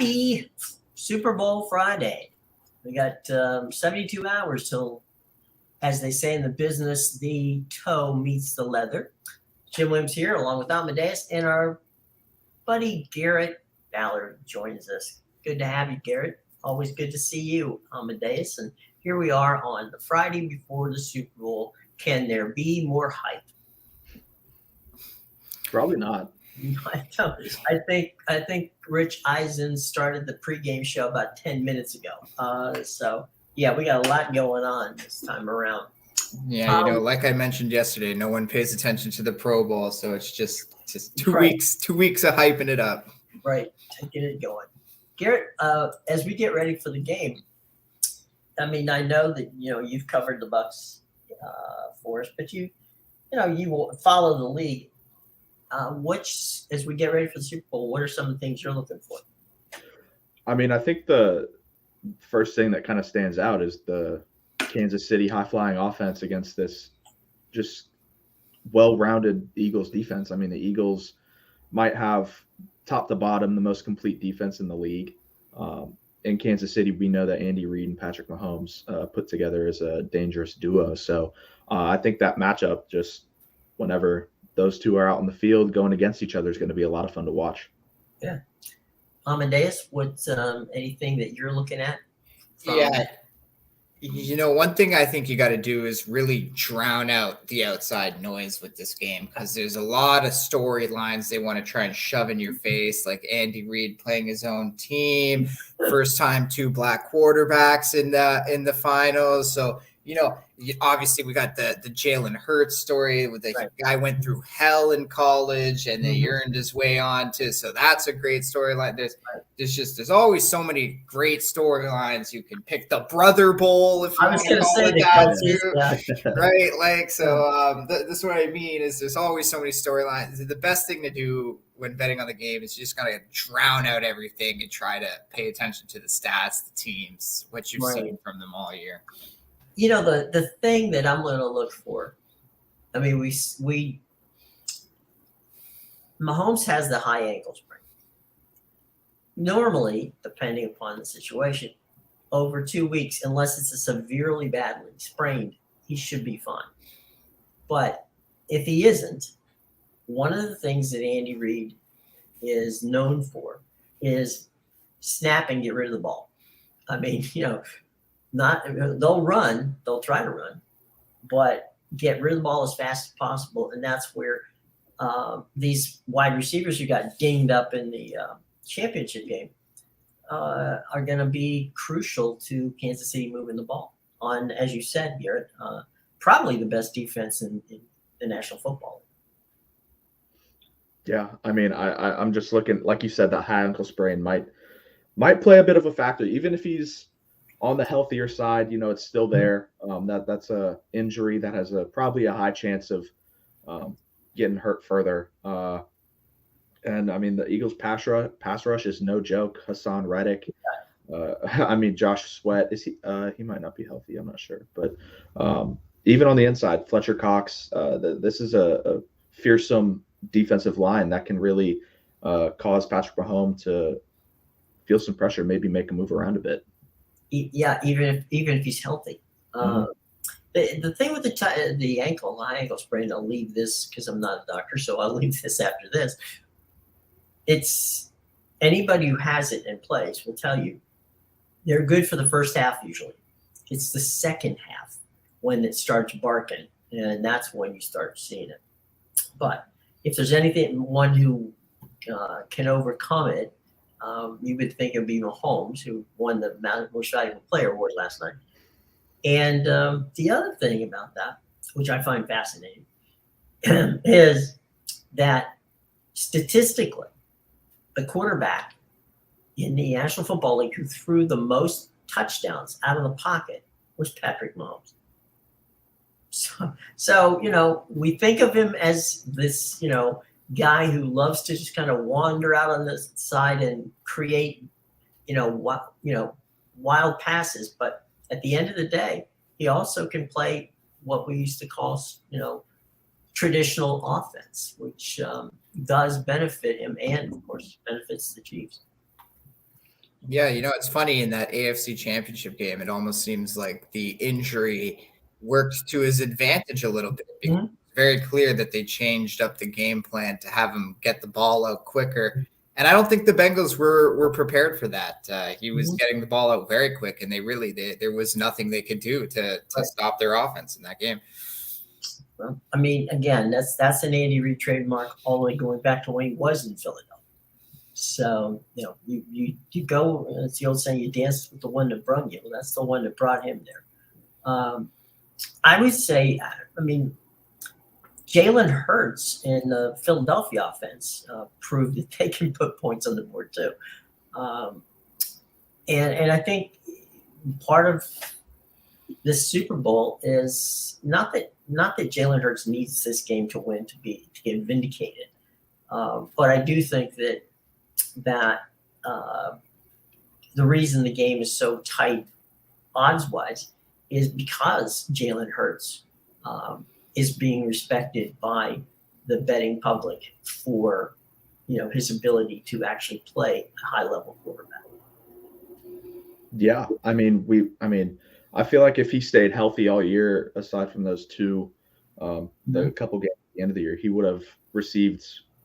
Happy Super Bowl Friday. We got 72 hours till, as they say in the business, the toe meets the leather. Jim Williams here, along with Amedeus, and our buddy Garrett Ballard joins us. Good to have you, Garrett. Always good to see you, Amedeus. And here we are on the Friday before the Super Bowl. Can there be more hype? Probably not. I think Rich Eisen started the pregame show about 10 minutes ago. So yeah, we got a lot going on this time around. Yeah, like I mentioned yesterday, no one pays attention to the Pro Bowl, so it's just 2 right. weeks, 2 weeks of hyping it up. Right, taking it going. Garrett, as we get ready for the game, I mean, I know that you've covered the Bucs for us, but you will follow the league. As we get ready for the Super Bowl, what are some of the things you're looking for? I mean, I think the first thing that kind of stands out is the Kansas City high-flying offense against this just well-rounded Eagles defense. I mean, the Eagles might have top to bottom the most complete defense in the league. In Kansas City, we know that Andy Reid and Patrick Mahomes put together as a dangerous duo. So I think that matchup, just whenever those two are out in the field going against each other, is going to be a lot of fun to watch. Yeah. Amedeus, what's anything that you're looking at? Yeah. One thing I think you got to do is really drown out the outside noise with this game, because there's a lot of storylines they want to try and shove in your face, like Andy Reid playing his own team, first time 2 black quarterbacks in the finals. So, obviously we got the Jalen Hurts story with the guy went through hell in college and then earned his way on to. So that's a great storyline. There's always so many great storylines. You can pick the Brother Bowl if you want to call it that too, right? Like, so this is what I mean is there's always so many storylines. The best thing to do when betting on the game is you just gotta drown out everything and try to pay attention to the stats, the teams, what you've seen from them all year. The thing that I'm going to look for, I mean, Mahomes has the high ankle sprain. Normally, depending upon the situation, over 2 weeks, unless it's a severely badly sprained, he should be fine. But if he isn't, one of the things that Andy Reid is known for is snap and get rid of the ball. I mean, they'll try to run, but get rid of the ball as fast as possible. And that's where these wide receivers who got dinged up in the championship game are going to be crucial to Kansas City moving the ball on, as you said, Garrett, probably the best defense in the National Football League. Yeah, I mean, I'm just looking, like you said, that high ankle sprain might play a bit of a factor, even if he's on the healthier side. It's still there. That's a injury that has probably a high chance of getting hurt further. And I mean, the Eagles pass rush is no joke. Hassan Reddick. I mean, Josh Sweat, is he? He might not be healthy. I'm not sure. But even on the inside, Fletcher Cox. This is a fearsome defensive line that can really cause Patrick Mahomes to feel some pressure, maybe make a move around a bit. Yeah, even if he's healthy. The thing with the high ankle sprain, I'll leave this because I'm not a doctor, so I'll leave this after this. It's anybody who has it and plays will tell you they're good for the first half usually. It's the second half when it starts barking, and that's when you start seeing it. But if there's one who can overcome it, you would think it would be Mahomes, who won the Most Valuable Player award last night. And the other thing about that, which I find fascinating, is that statistically, the quarterback in the National Football League who threw the most touchdowns out of the pocket was Patrick Mahomes. So we think of him as this, guy who loves to just kind of wander out on the side and create, wild passes. But at the end of the day, he also can play what we used to call, traditional offense, which does benefit him and, of course, benefits the Chiefs. Yeah, it's funny in that AFC Championship game, it almost seems like the injury worked to his advantage a little bit because Mhm. it's very clear that they changed up the game plan to have him get the ball out quicker. And I don't think the Bengals were prepared for that. He was Mhm. getting the ball out very quick, and there was nothing they could do to Right. stop their offense in that game. Well, I mean, again, that's an Andy Reid trademark all the way going back to when he was in Philadelphia. So, you go, it's the old saying, you dance with the one that brung you. Well, that's the one that brought him there. I would say, I mean, Jalen Hurts in the Philadelphia offense proved that they can put points on the board too. And I think part of this Super Bowl is not that Jalen Hurts needs this game to win to get vindicated, but I do think that the reason the game is so tight odds wise is because Jalen Hurts is being respected by the betting public for his ability to actually play a high level quarterback. Yeah, I mean, I feel like if he stayed healthy all year, aside from those two, the couple games at the end of the year, he would have received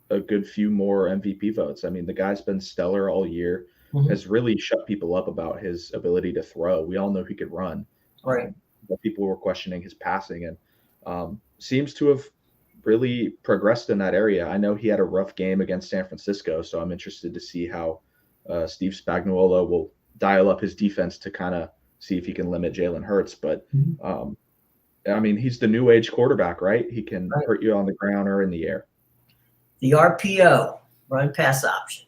a good few more MVP votes. I mean, the guy's been stellar all year, has really shut people up about his ability to throw. We all know he could run, Right. but people were questioning his passing, and seems to have really progressed in that area. I know he had a rough game against San Francisco, so I'm interested to see how Steve Spagnuolo will dial up his defense to kind of see if he can limit Jalen Hurts. But I mean, he's the new age quarterback, right? He can hurt you on the ground or in the air. The RPO, run pass option.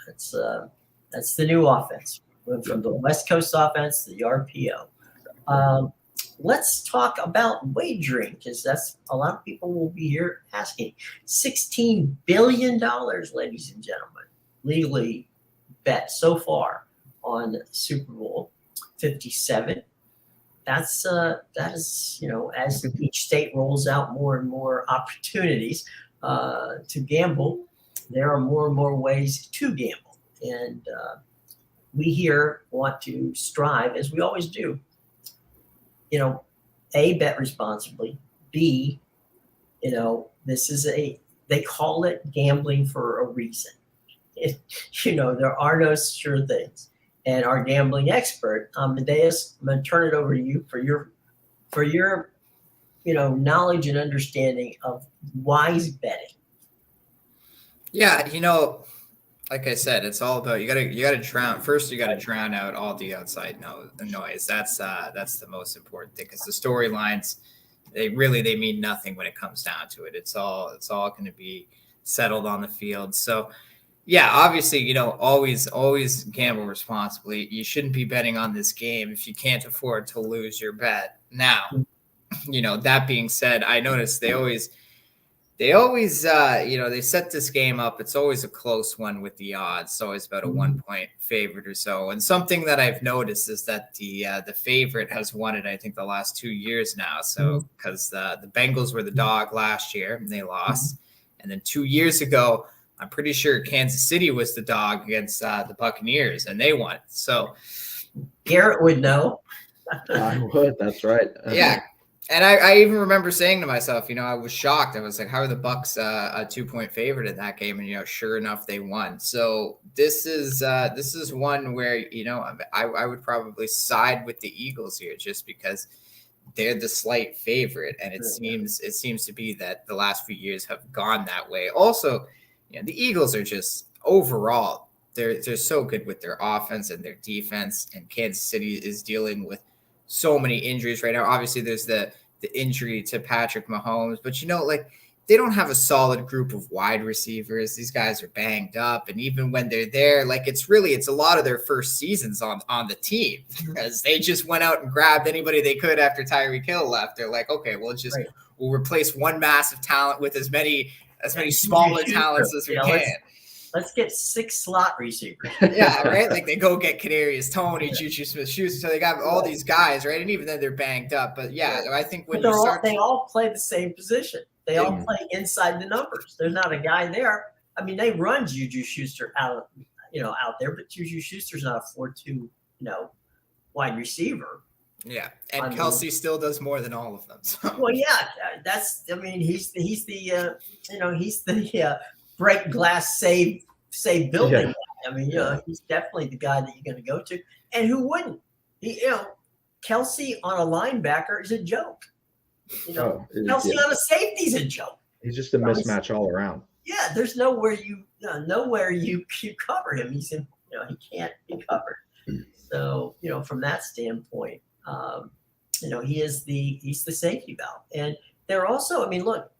That's the new offense. Went from the West Coast offense to the RPO. Let's talk about wagering, because that's a lot of people will be here asking. $16 billion, ladies and gentlemen, legally bet so far on Super Bowl 57. That is, as each state rolls out more and more opportunities to gamble, there are more and more ways to gamble. And we here want to strive, as we always do, A, bet responsibly, B, they call it gambling for a reason. There are no sure things. And our gambling expert, Amedeus, I'm going to turn it over to you for your knowledge and understanding of wise betting. Yeah, like I said, it's all about you gotta drown out all the outside noise. That's the most important thing, because the storylines they mean nothing when it comes down to it. It's all going to be settled on the field. So yeah, obviously, always gamble responsibly. You shouldn't be betting on this game if you can't afford to lose your bet. Now, that being said, I noticed they always they set this game up. It's always a close one with the odds. It's always about a 1 point favorite or so. And something that I've noticed is that the favorite has won it, I think, the last 2 years now. So because the Bengals were the dog last year and they lost. And then 2 years ago, I'm pretty sure Kansas City was the dog against the Buccaneers and they won. So Garrett would know. I would. That's right. Yeah. And I even remember saying to myself, I was shocked. I was like, how are the Bucs a 2 point favorite in that game? And, sure enough, they won. So this is one where, I would probably side with the Eagles here just because they're the slight favorite. And it seems to be that the last few years have gone that way. Also, the Eagles are just overall, they're so good with their offense and their defense. And Kansas City is dealing with so many injuries right now. Obviously, there's the injury to Patrick Mahomes, but they don't have a solid group of wide receivers. These guys are banged up, and even when they're there, it's a lot of their first seasons on the team because they just went out and grabbed anybody they could after Tyreek Hill left. They're like, okay, we'll replace one massive talent with as many smaller talents as we can. Let's get 6 slot receivers. Yeah, right? They go get Kadarius Toney, Juju Smith-Schuster. So they got all these guys, right? And even then they're banged up. But yeah, I think when they all play the same position. They all play inside the numbers. There's not a guy there. I mean, they run Juju Schuster out of out there. But Juju Schuster's not a 4-2, wide receiver. Yeah, and Kelsey still does more than all of them. So. Well, yeah, he's the break glass, save building. Yeah. I mean, he's definitely the guy that you're going to go to, and who wouldn't? Kelsey on a linebacker is a joke. Kelsey on a safety is a joke. He's just a mismatch all around. Yeah, there's nowhere you cover him. He can't be covered. So from that standpoint, he's the safety valve. And they're also, look,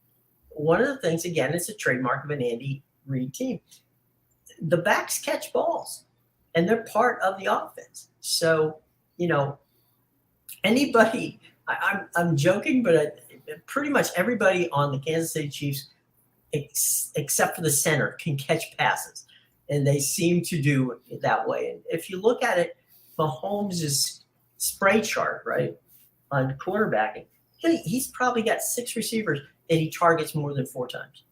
one of the things, again, it's a trademark of an Andy Reid team. The backs catch balls, and they're part of the offense. So anybody, I'm joking, but pretty much everybody on the Kansas City Chiefs, except for the center, can catch passes, and they seem to do it that way. And if you look at it, Mahomes' spray chart, right, on quarterbacking, he's probably got 6 receivers that he targets more than 4 times.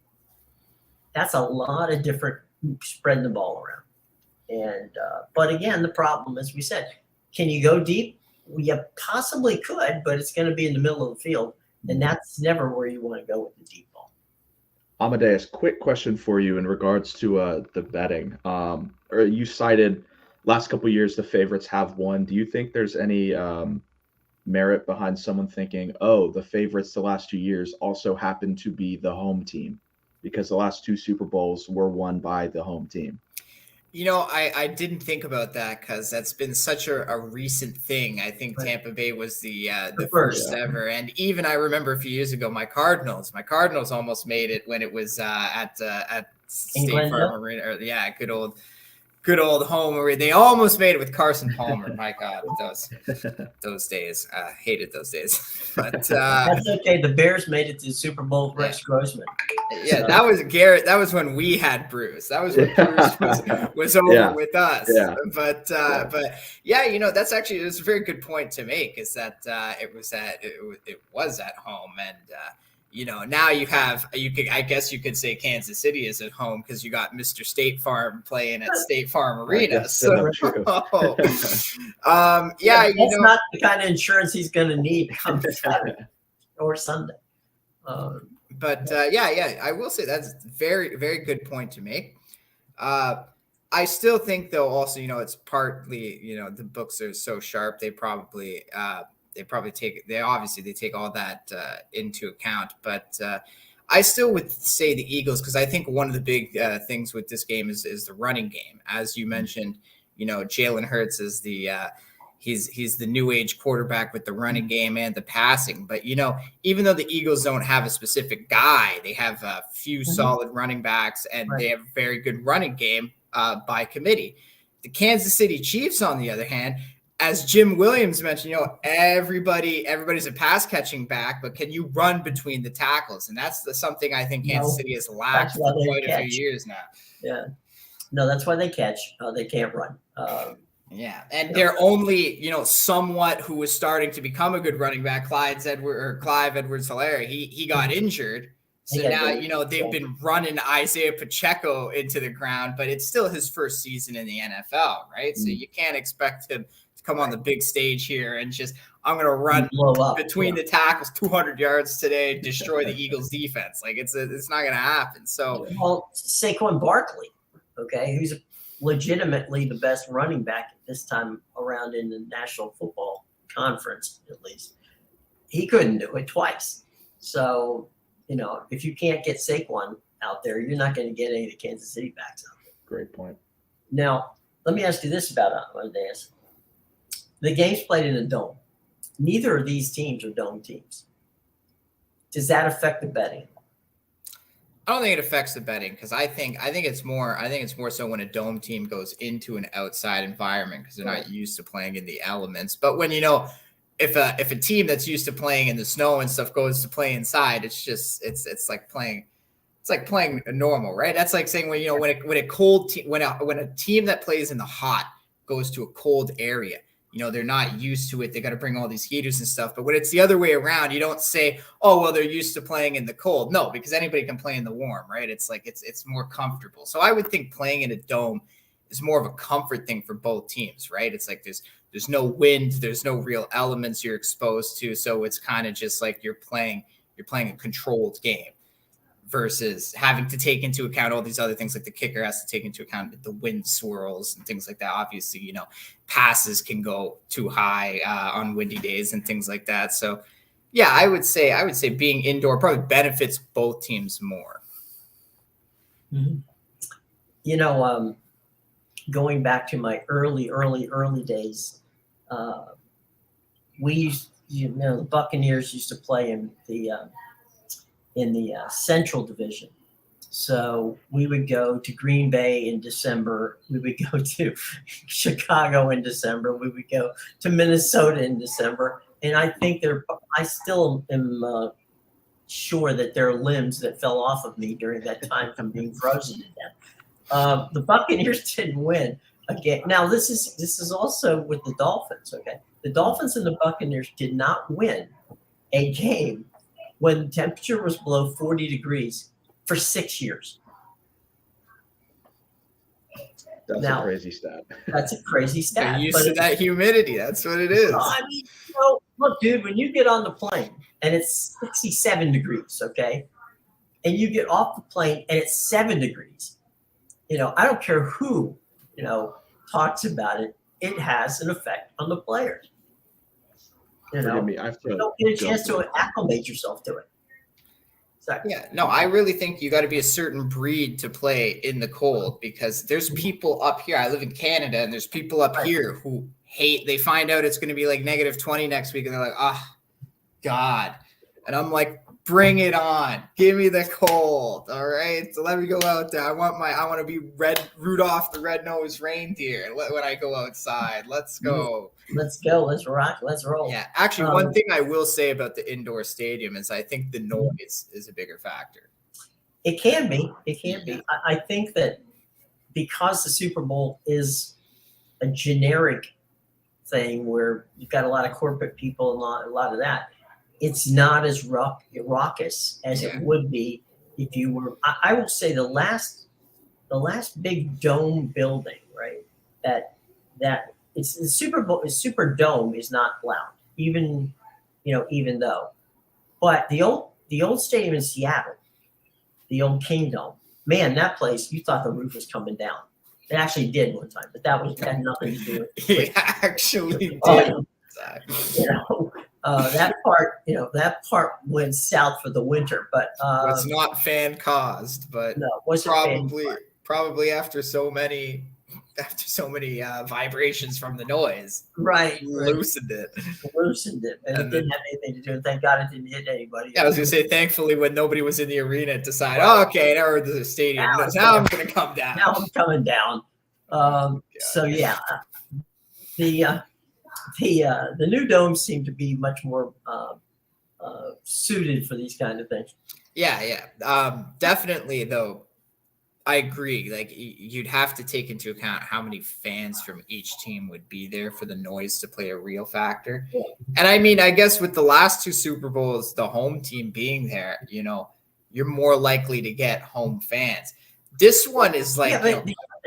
That's a lot of different spreading the ball around. And but again, the problem, as we said, can you go deep? Well, you possibly could, but it's going to be in the middle of the field, and that's never where you want to go with the deep ball. Amadeus, quick question for you in regards to the betting. Or you cited last couple of years the favorites have won. Do you think there's any merit behind someone thinking, oh, the favorites the last 2 years also happen to be the home team, because the last 2 Super Bowls were won by the home team? I didn't think about that because that's been such a recent thing. I think Tampa Bay was the first ever. And even I remember a few years ago, my Cardinals almost made it when it was at State Farm Arena. Good old home where they almost made it with Carson Palmer. My God, those days. Hated those days. But that's okay. The Bears made it to the Super Bowl with Rex Grossman. Yeah, that was Garrett. That was when we had Bruce. That was when Bruce was over with us. Yeah. But that's actually, it's a very good point to make, is that it was at home. And now I guess you could say Kansas City is at home because you got Mr. State Farm playing at State Farm Arena. So, that's not the kind of insurance he's going to need come Saturday or Sunday. But I will say that's a very, very good point to make. I still think, though, also, it's partly, the books are so sharp. They probably take all that into account. But I still would say the Eagles, because I think one of the big things with this game is the running game. As you mentioned, Jalen Hurts is he's the new age quarterback with the running game and the passing. But, even though the Eagles don't have a specific guy, they have a few solid running backs, and they have a very good running game by committee. The Kansas City Chiefs, on the other hand, as Jim Williams mentioned, everybody's a pass catching back, but can you run between the tackles? And that's something I think Kansas City has lacked for quite a few years now. Yeah. No, that's why they catch. They can't run. And they're only, somewhat who was starting to become a good running back, Clive Edwards-Helaire. He got injured. So now, they've been running Isaiah Pacheco into the ground, but it's still his first season in the NFL, right? So you can't expect him to come on the big stage here and just, I'm going to run between the tackles 200 yards today, destroy the Eagles defense. Like it's not going to happen. So, Saquon Barkley, who's legitimately the best running back at this time around in the National Football Conference, at least. He couldn't do it twice. So, if you can't get Saquon out there, you're not going to get any of the Kansas City backs out there. Great point. Now, let me ask you this about Amedeus. The game's played in a dome. Neither of these teams are dome teams. Does that affect the betting? I don't think it affects the betting, because I think it's more so when a dome team goes into an outside environment, because they're not used to playing in the elements. But when if a team that's used to playing in the snow and stuff goes to play inside, it's just it's like playing normal, right? That's like saying when a team that plays in the hot goes to a cold area, they're not used to it. They got to bring all these heaters and stuff. But when it's the other way around, you don't say, oh, well, they're used to playing in the cold. No, because anybody can play in the warm, right? It's like it's more comfortable. So I would think playing in a dome is more of a comfort thing for both teams, right? It's like there's no wind, there's no real elements you're exposed to, so it's kind of just like you're playing a controlled game versus having to take into account all these other things, like the kicker has to take into account the wind swirls and things like that. Obviously, you know, passes can go too high on windy days and things like that. So yeah, I would say being indoor probably benefits both teams more. Mm-hmm. You know, going back to my early days, the Buccaneers used to play in the Central Division. So we would go to Green Bay in December. We would go to Chicago in December. We would go to Minnesota in December. And I think I still am sure that there are limbs that fell off of me during that time from being frozen to death. The Buccaneers didn't win a game. Now this is also with the Dolphins. Okay, the Dolphins and the Buccaneers did not win a game when the temperature was below 40 degrees for 6 years. That's a crazy stat. That's a crazy stat. They're used to that humidity. That's what it is. I mean, look, dude, when you get on the plane and it's 67 degrees, okay, and you get off the plane and it's 7 degrees, I don't care who, talks about it. It has an effect on the players. You don't get a chance to acclimate yourself to it. Sorry. Yeah, no, I really think you got to be a certain breed to play in the cold, because there's people up here. I live in Canada, and there's people up here who hate. They find out it's going to be like -20 next week, and they're like, "Oh, God," and I'm like, "Bring it on! Give me the cold, all right? So let me go out there. I want to be Rudolph the Red-Nosed Reindeer when I go outside. Let's go." Let's go. Let's rock. Let's roll. Yeah. Actually, one thing I will say about the indoor stadium is I think the noise is a bigger factor. It can be. It can be. I think that because the Super Bowl is a generic thing where you've got a lot of corporate people and a lot of that, it's not as raucous as it would be if you were. I will say the last big dome building, right? That it's the Super Bowl. The Super Dome is not loud, even though. But the old stadium in Seattle, the old Kingdom, man, that place, you thought the roof was coming down. It actually did one time, but that had nothing to do with it. It actually did. That part went south for the winter, but it's not fan caused, but no, probably after so many vibrations from the noise, loosened it, and it didn't have anything to do. And thank God it didn't hit anybody. Yeah, I was gonna say, thankfully, when nobody was in the arena, it decided, okay, now the stadium. Now I'm gonna come down. Now I'm coming down. So yeah, the new domes seem to be much more suited for these kind of things. Yeah. Definitely, though. I agree. Like, you'd have to take into account how many fans from each team would be there for the noise to play a real factor. Yeah. And I mean, I guess with the last two Super Bowls, the home team being there, you're more likely to get home fans. This one is like,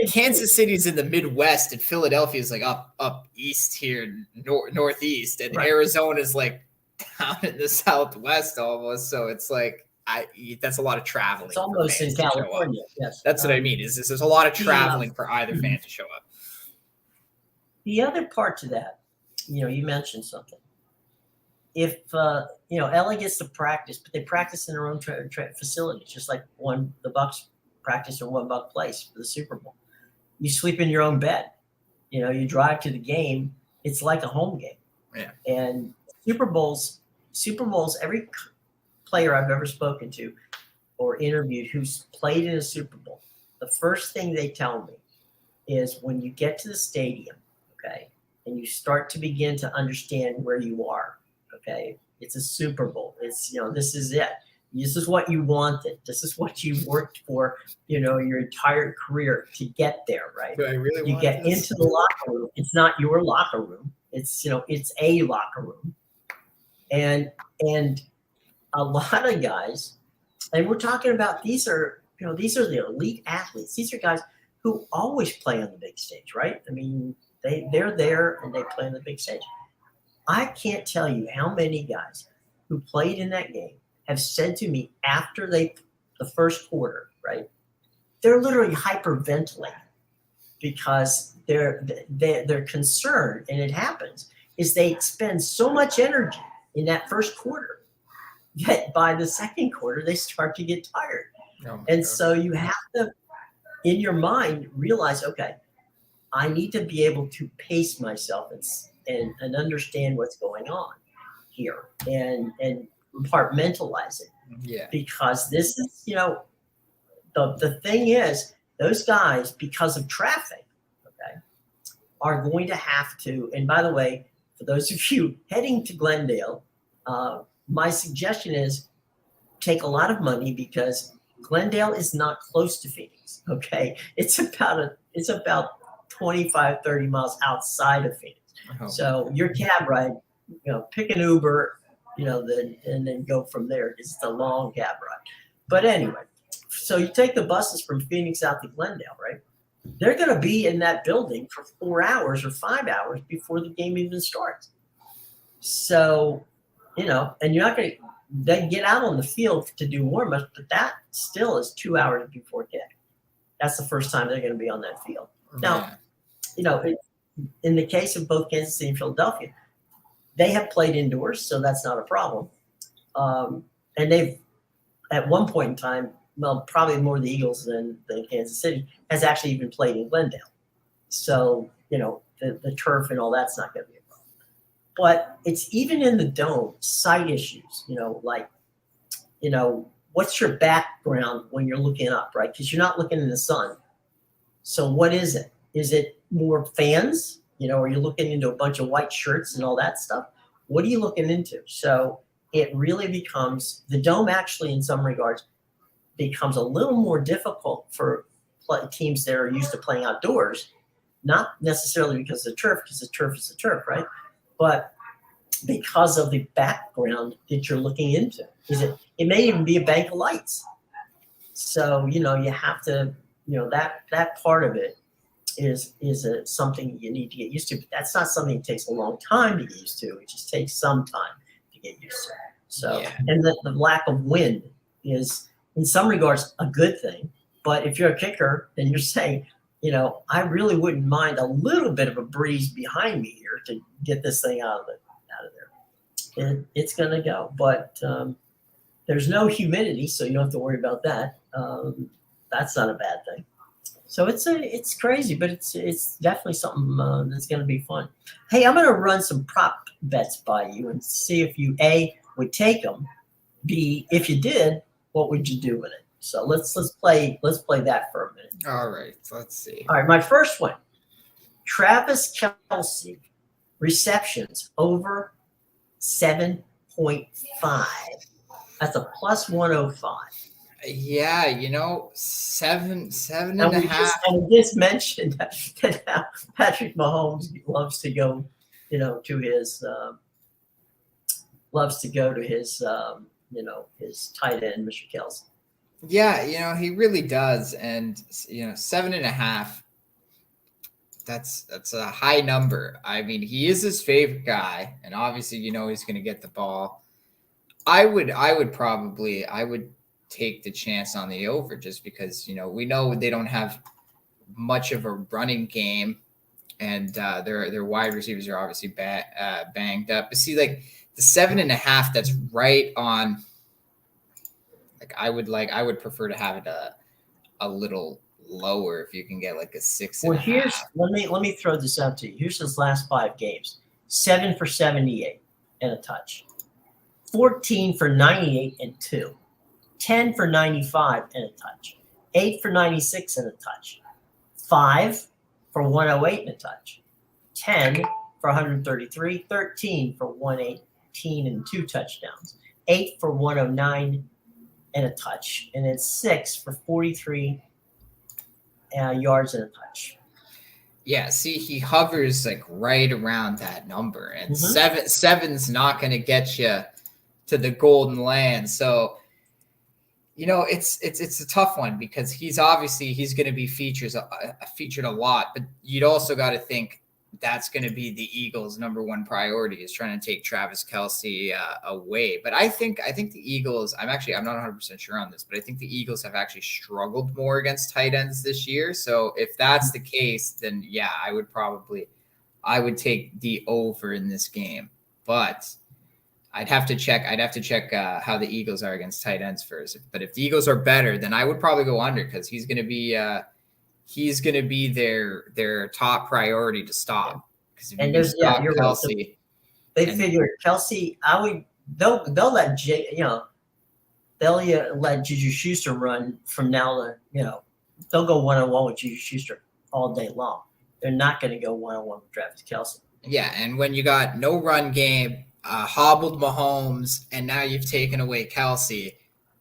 Kansas City's in the Midwest and Philadelphia is like up east here, northeast, and Arizona is like down in the Southwest almost. So it's like, that's a lot of traveling. It's almost in California. Yes, that's what I mean. Is there's a lot of traveling for either fan to show up. The other part to that, you mentioned something. If LA gets to practice, but they practice in their own facilities, just like the Bucs practice in one Buck place for the Super Bowl. You sleep in your own bed. You drive to the game. It's like a home game. Yeah. And Super Bowls. Every player I've ever spoken to or interviewed who's played in a Super Bowl, the first thing they tell me is when you get to the stadium, okay, and you start to begin to understand where you are, okay, it's a Super Bowl. It's, this is it. This is what you wanted. This is what you worked for, your entire career to get there, right? Do I really you get into the locker room. It's not your locker room. It's, it's a locker room. And a lot of guys, and we're talking about these are the elite athletes. These are guys who always play on the big stage, right? I mean, they're there and they play on the big stage. I can't tell you how many guys who played in that game have said to me after the first quarter, right? They're literally hyperventilating because they're concerned, and it happens, is they expend so much energy in that first quarter that by the second quarter they start to get tired. And so you have to, in your mind, realize, okay, I need to be able to pace myself and understand what's going on here and compartmentalize it. Yeah. Because this is, the thing is, those guys, because of traffic, okay, are going to have to, and by the way, for those of you heading to Glendale, my suggestion is take a lot of money because Glendale is not close to Phoenix, okay? It's about 25, 30 miles outside of Phoenix. Oh. So your cab ride, pick an Uber, and then go from there. It's a long cab ride. But anyway, so you take the buses from Phoenix out to Glendale, right? They're going to be in that building for 4 hours or 5 hours before the game even starts. So, and you're not going to, they get out on the field to do warm-ups, but that still is 2 hours before kick. That's the first time they're going to be on that field. Now, in the case of both Kansas City and Philadelphia, they have played indoors, so that's not a problem. And they've, at one point in time, well, probably more the Eagles than Kansas City, has actually even played in Glendale. So, the turf and all that's not going to be a problem. But it's even in the dome, site issues, what's your background when you're looking up, right? Because you're not looking in the sun. So what is it? Is it more fans? Are you looking into a bunch of white shirts and all that stuff? What are you looking into? So it really becomes, the dome actually in some regards becomes a little more difficult for teams that are used to playing outdoors, not necessarily because the turf is the turf, right? But because of the background that you're looking into. It may even be a bank of lights. So, you have to, that part of it is something you need to get used to. But that's not something that takes a long time to get used to. It just takes some time to get used to. So, yeah. And the lack of wind is, in some regards, a good thing. But if you're a kicker, then you're saying, I really wouldn't mind a little bit of a breeze behind me here to get this thing out of there. And it's going to go. But there's no humidity, so you don't have to worry about that. That's not a bad thing. So it's crazy, but it's definitely something that's going to be fun. Hey, I'm going to run some prop bets by you and see if you A, would take them. B, if you did, what would you do with it? So let's play that for a minute. All right, let's see. All right, my first one: Travis Kelce receptions over 7.5. That's a plus 105. Yeah, seven and a half. And we just mentioned that Patrick Mahomes loves to go, to his his tight end, Mr. Kelce. Yeah, he really does. And 7.5. That's a high number. I mean, he is his favorite guy, and obviously, he's going to get the ball. I would take the chance on the over just because, we know they don't have much of a running game, and their wide receivers are obviously banged up. But see, the 7.5, that's right on. I would prefer to have it a little lower if you can get a 6. Well, let me throw this out to you. Here's his last 5 games: 7 for 78 and a touch, 14 for 98 and 2, 10 for 95 and a touch, 8 for 96 and a touch, 5 for 108 and a touch, 10 for 133, 13 for 118 and 2 touchdowns, 8 for 109 and a touch, and then 6 for 43 yards and a touch. Yeah, see, he hovers right around that number, and seven's not going to get you to the golden land. So It's a tough one because he's going to be featured a lot, but you'd also got to think that's going to be the Eagles' number one priority is trying to take Travis Kelce away. But I think the Eagles, I'm not 100% sure on this, but I think the Eagles have actually struggled more against tight ends this year. So if that's the case, then yeah, I would take the over in this game, but I'd have to check how the Eagles are against tight ends first. But if the Eagles are better, then I would probably go under because he's going to be their top priority to stop. Because if And you can there's stop you're right. So Kelce, they figure Kelce. They'll let they'll let Juju Schuster run from now to they'll go one-on-one with Juju Schuster all day long. They're not going to go one-on-one with Travis Kelce. yeah, and when you got no run game, hobbled Mahomes, and now you've taken away Kelce,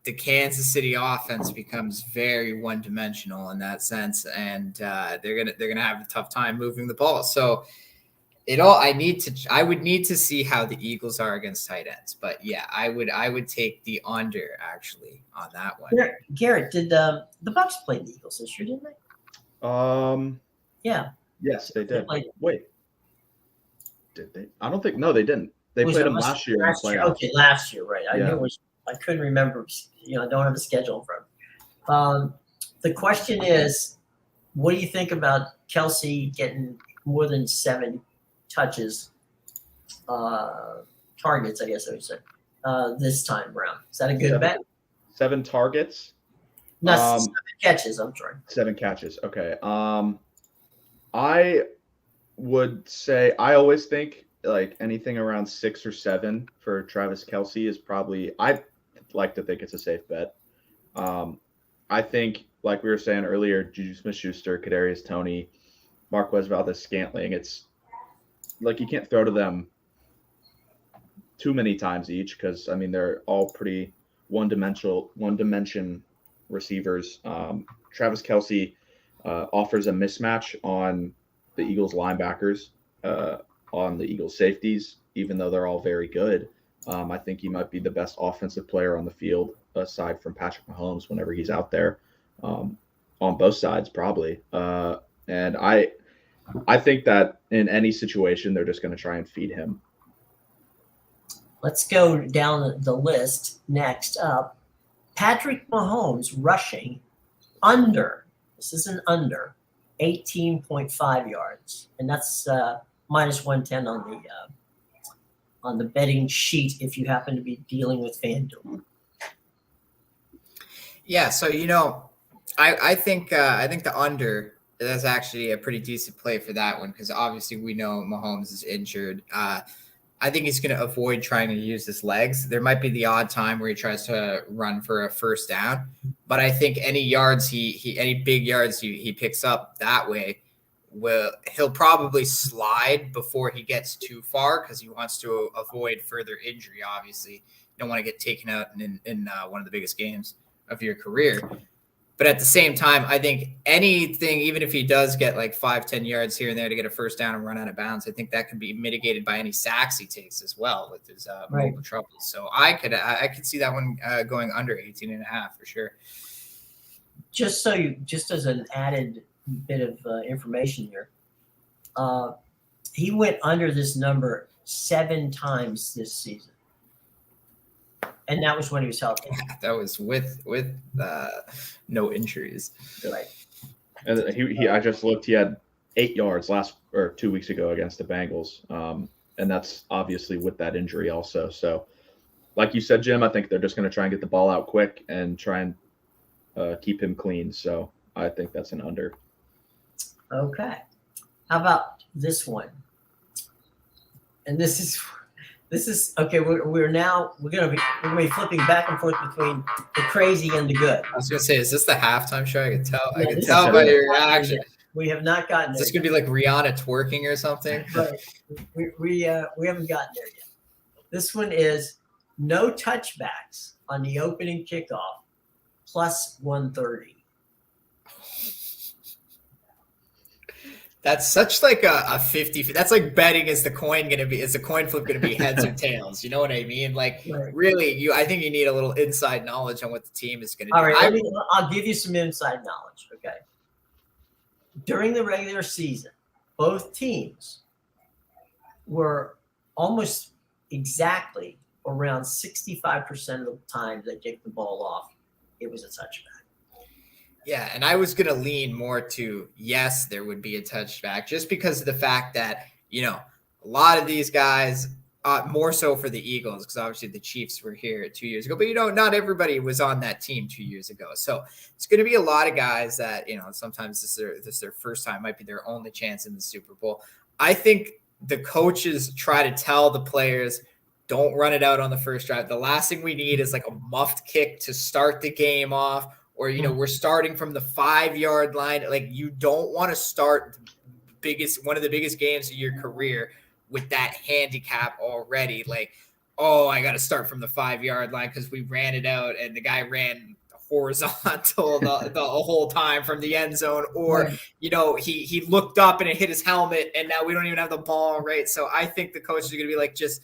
the Kansas City offense becomes very one-dimensional in that sense, and they're gonna have a tough time moving the ball. So I would need to see how the Eagles are against tight ends, but yeah, I would take the under actually on that one. Garrett, did the Bucs play the Eagles this year? Didn't they? Yeah. Yes, they did. played- Wait, did they? I don't think. No, they didn't. They played them last year in the playoffs. Okay, last year, right? I Yeah. knew it was. I couldn't remember. I don't have a schedule in front. The question is, what do you think about Kelce getting more than 7 touches, targets? I guess I would say this time around. Is that a good bet? 7 targets. No, 7 catches. I'm sorry. 7 catches. Okay. I would say I always think like anything around 6 or 7 for Travis Kelce is probably. I like to think it's a safe bet. I think, like we were saying earlier, Juju Smith-Schuster, Kadarius Toney, Marquez Valdez-Scantling. It's like you can't throw to them too many times each because I mean they're all pretty one dimension receivers. Travis Kelce offers a mismatch on the Eagles linebackers, on the Eagles safeties, even though they're all very good. I think he might be the best offensive player on the field aside from Patrick Mahomes whenever he's out there, on both sides probably. And I think that in any situation they're just going to try and feed him. Let's go down the list. Next up, Patrick Mahomes rushing under. This is an under 18.5 yards, and that's minus 110 on the betting sheet if you happen to be dealing with FanDuel. Yeah, so I think the under is actually a pretty decent play for that one because obviously we know Mahomes is injured. I think he's going to avoid trying to use his legs. There might be the odd time where he tries to run for a first down, but I think any yards any big yards he picks up that way, he'll probably slide before he gets too far because he wants to avoid further injury. Obviously, you don't want to get taken out in one of the biggest games of your career. But at the same time, I think anything, even if he does get like 5-10 yards here and there to get a first down and run out of bounds, I think that can be mitigated by any sacks he takes as well with his mobile troubles. So I could see that one going under 18.5 for sure. Just as an added bit of information here, he went under this number 7 times this season. And that was when he was healthy. That was with no injuries. Right. And I just looked. He had 8 yards 2 weeks ago against the Bengals, and that's obviously with that injury also. So, like you said, Jim, I think they're just going to try and get the ball out quick and try and keep him clean. So I think that's an under. Okay. How about this one? And this is okay. We're gonna be flipping back and forth between the crazy and the good. I was gonna say, is this the halfime show? I can tell. Yeah, I can tell by your reaction. We have not gotten Is there. this gonna be like Rihanna twerking or something? Right. We haven't gotten there yet. This one is no touchbacks on the opening kickoff, plus 130. That's such like a 50. That's like betting is the coin flip going to be heads or tails? You know what I mean? Like Right. really, I think you need a little inside knowledge on what the team is going to do. All right, I'll give you some inside knowledge. Okay. During the regular season, both teams were almost exactly around 65% of the time they kicked the ball off, it was a touchback. Yeah, and I was going to lean more to yes, there would be a touchback just because of the fact that, a lot of these guys, more so for the Eagles, because obviously the Chiefs were here 2 years ago, but, not everybody was on that team 2 years ago. So it's going to be a lot of guys that, sometimes this is their first time, might be their only chance in the Super Bowl. I think the coaches try to tell the players, don't run it out on the first drive. The last thing we need is like a muffed kick to start the game off. Or, we're starting from the 5-yard line. Like, you don't want to start one of the biggest games of your career with that handicap already. Like, oh, I got to start from the 5-yard line because we ran it out and the guy ran horizontal the whole time from the end zone. Or, he looked up and it hit his helmet and now we don't even have the ball, right? So I think the coaches are going to be like, just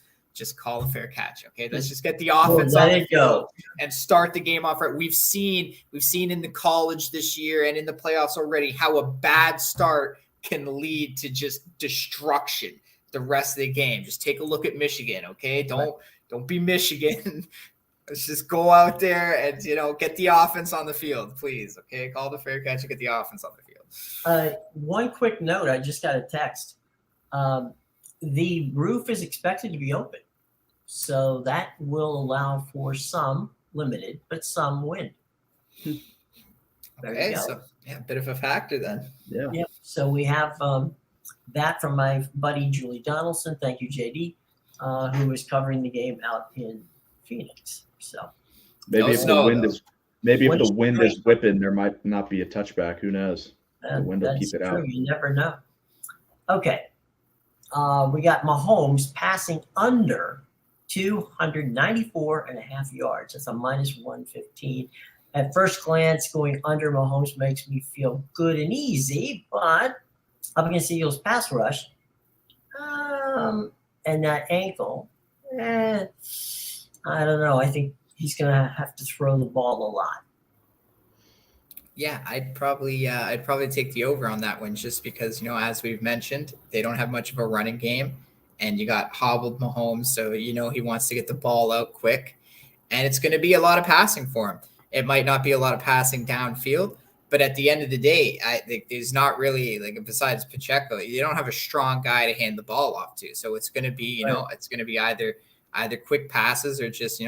call a fair catch. Okay. Let's just get the offense on the field and start the game off right. We've seen in the college this year and in the playoffs already how a bad start can lead to just destruction the rest of the game. Just take a look at Michigan. Okay. Don't be Michigan. Let's just go out there and, get the offense on the field, please. Okay. Call the fair catch and get the offense on the field. One quick note. I just got a text. The roof is expected to be open. So that will allow for some limited, but some wind. Okay, so a bit of a factor then. Yeah. Yep. So we have that from my buddy Julie Donaldson. Thank you, JD, who was covering the game out in Phoenix. So maybe if the wind is whipping, there might not be a touchback. Who knows? The wind will keep it out. You never know. Okay. We got Mahomes passing under 294.5 yards. That's a minus 115. At first glance, going under Mahomes makes me feel good and easy, but up against the Eagles pass rush, and that ankle, I don't know. I think he's going to have to throw the ball a lot. Yeah, I'd probably take the over on that one just because, as we've mentioned, they don't have much of a running game and you got hobbled Mahomes. So, he wants to get the ball out quick and it's going to be a lot of passing for him. It might not be a lot of passing downfield, but at the end of the day, I think there's not really besides Pacheco, you don't have a strong guy to hand the ball off to. So it's going to be, it's going to be either quick passes or just,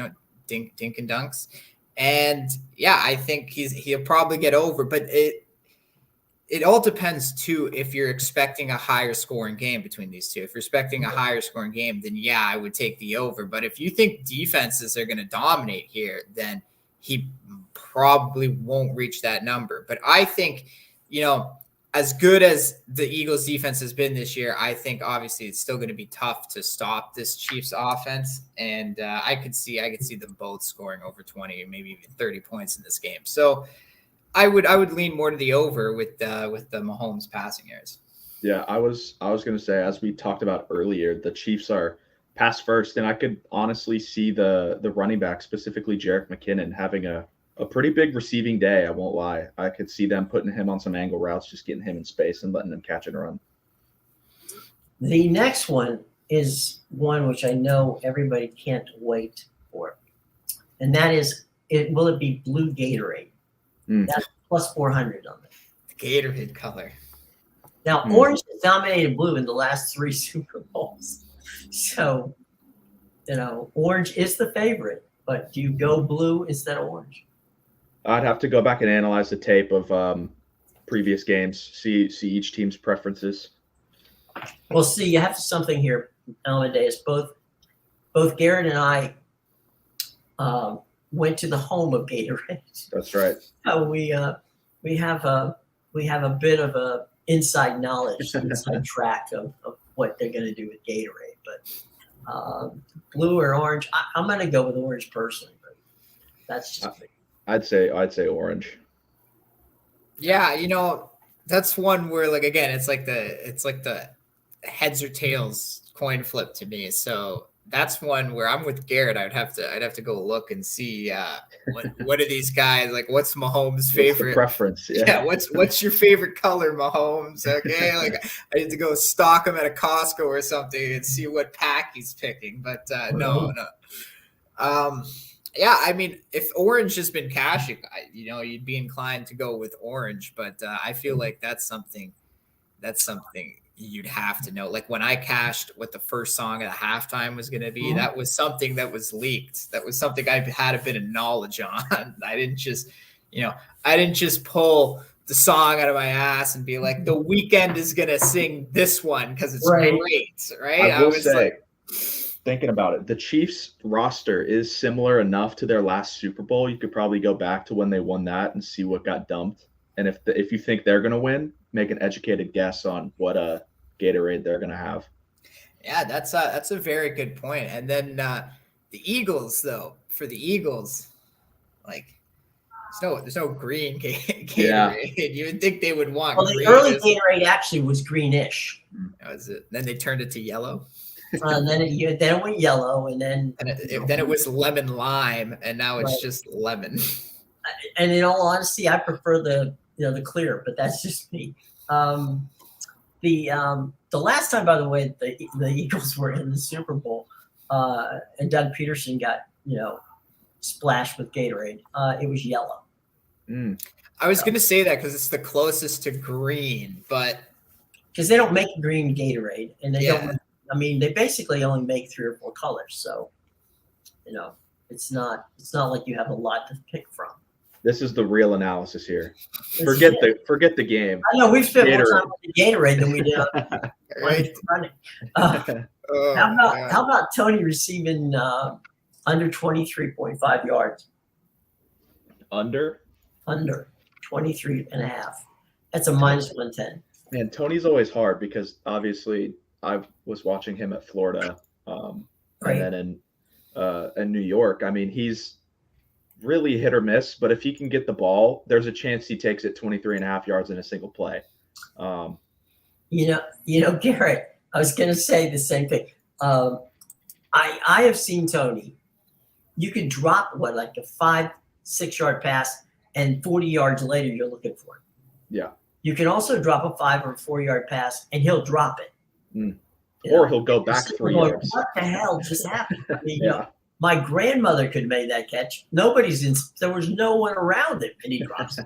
dink and dunks. And yeah, I think he'll probably get over, but it all depends too if you're expecting a higher scoring game between these two. If you're expecting a higher scoring game, then yeah, I would take the over. But if you think defenses are going to dominate here, then he probably won't reach that number. But I think, as good as the Eagles defense has been this year, I think obviously it's still going to be tough to stop this Chiefs offense. And I could see them both scoring over 20, maybe even 30 points in this game. So I would lean more to the over with the Mahomes passing yards. Yeah, I was going to say, as we talked about earlier, the Chiefs are pass first, and I could honestly see the running back, specifically Jerick McKinnon, having a pretty big receiving day. I won't lie. I could see them putting him on some angle routes, just getting him in space and letting him catch and run. The next one is one which I know everybody can't wait for, and that is, will it be blue Gatorade? That's plus 400 on it. The Gatorade color. Now, orange has dominated blue in the last 3 Super Bowls. So, orange is the favorite, but do you go blue instead of orange? I'd have to go back and analyze the tape of previous games, see each team's preferences. Well, see, you have something here, Amedeus. Both Garrett and I went to the home of Gatorade. That's right. So we have a bit of a inside knowledge, inside track of what they're going to do with Gatorade. But blue or orange, I'm going to go with orange personally. But that's just me. I'd say orange. Yeah, that's one where, like, again, it's like the heads or tails coin flip to me. So that's one where I'm with Garrett. I'd have to go look and see what are these guys like. What's Mahomes' favorite preference? Yeah, what's your favorite color, Mahomes? Okay, like I need to go stock him at a Costco or something and see what pack he's picking. But no. Yeah, I mean, if orange has been caching, you'd be inclined to go with orange. But I feel like that's something you'd have to know. Like when I cached what the first song of the halftime was going to be, that was something that was leaked. That was something I had a bit of knowledge on. I didn't just pull the song out of my ass and be like, The Weeknd is going to sing this one because it's great, right? I will say, thinking about it, the Chiefs roster is similar enough to their last Super Bowl. You could probably go back to when they won that and see what got dumped. And if you think they're going to win, make an educated guess on what Gatorade they're going to have. Yeah, that's a very good point. And then the Eagles, though, for the Eagles, like there's no green Gatorade. Yeah. You would think they would want. Well, the early Gatorade actually was greenish. That was it. Then they turned it to yellow. Then it went yellow, and then it was lemon lime, and now it's just lemon. And in all honesty, I prefer the clear, but that's just me. The last time, by the way, the Eagles were in the Super Bowl, and Doug Peterson got splashed with Gatorade. It was yellow. I was going to say that because it's the closest to green, but because they don't make green Gatorade, and they don't. I mean, they basically only make 3 or 4 colors, so it's not like you have a lot to pick from. This is the real analysis here. Forget the game. I know we've spent more time on the Gatorade than we did on running. How about Tony receiving under 23.5 yards? Under 23.5. That's a minus 110. Man, Tony's always hard because obviously I was watching him at Florida, and then in New York. I mean, he's really hit or miss, but if he can get the ball, there's a chance he takes it 23.5 yards in a single play. Garrett, I was going to say the same thing. I have seen Tony. You can drop like a 5-6 yard pass, and 40 yards later you're looking for it. Yeah. You can also drop a 5 or 4 yard pass, and he'll drop it. Or he'll go back 3 yards. What the hell just happened? I mean, my grandmother could have made that catch. There was no one around him, and he drops it.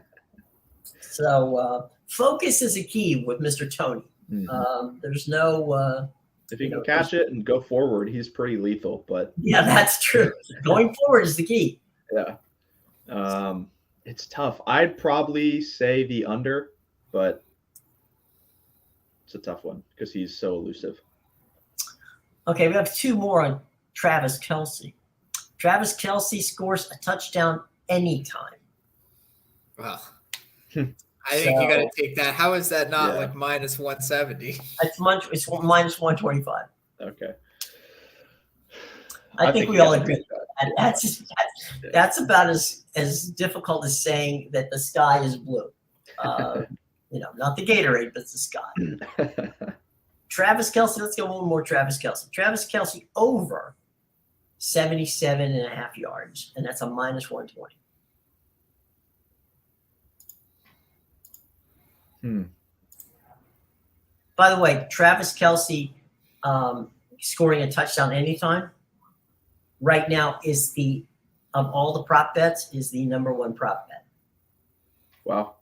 So focus is a key with Mr. Tony. There's no. If he can catch it and go forward, he's pretty lethal. But yeah, that's true. Going forward is the key. Yeah. It's tough. I'd probably say the under, but it's a tough one because he's so elusive. Okay, we have 2 more on Travis Kelce. Travis Kelce scores a touchdown anytime. Well, I think you got to take that. How is that not like minus 170? It's minus 125. Okay. I think we all agree. That's about as difficult as saying that the sky is blue. Not the Gatorade, but it's the sky. Travis Kelce, let's go one more Travis Kelce. Travis Kelce over 77.5 yards, and that's a minus 120. By the way, Travis Kelce scoring a touchdown anytime right now is of all the prop bets, is the number 1 prop bet. Wow.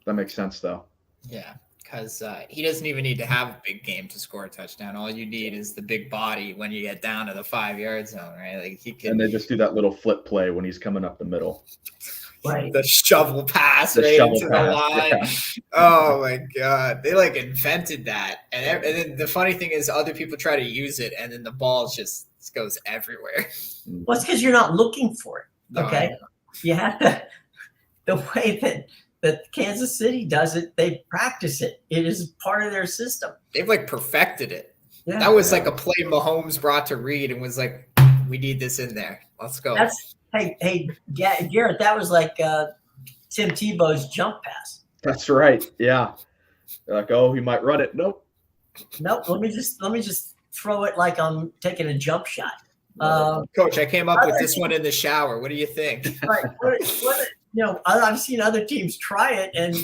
That makes sense, though. Yeah, because he doesn't even need to have a big game to score a touchdown. All you need is the big body when you get down to the 5-yard zone, right? Like he can. And they just do that little flip play when he's coming up the middle. Right. The shovel pass into the line. Yeah. Oh my God. They invented that. And then the funny thing is other people try to use it and then the ball just goes everywhere. Well, it's because you're not looking for it. Okay. You have to, the way that Kansas City does it, they practice it. It is part of their system. They've perfected it. Yeah. That was like a play Mahomes brought to Reed and was like, we need this in there. Let's go. Hey, Garrett, that was like Tim Tebow's jump pass. That's right. Yeah. They're like, oh, he might run it. Nope. Nope. Let me just throw it like I'm taking a jump shot. Coach, I came up with this one in the shower. What do you think? Right. I've seen other teams try it, and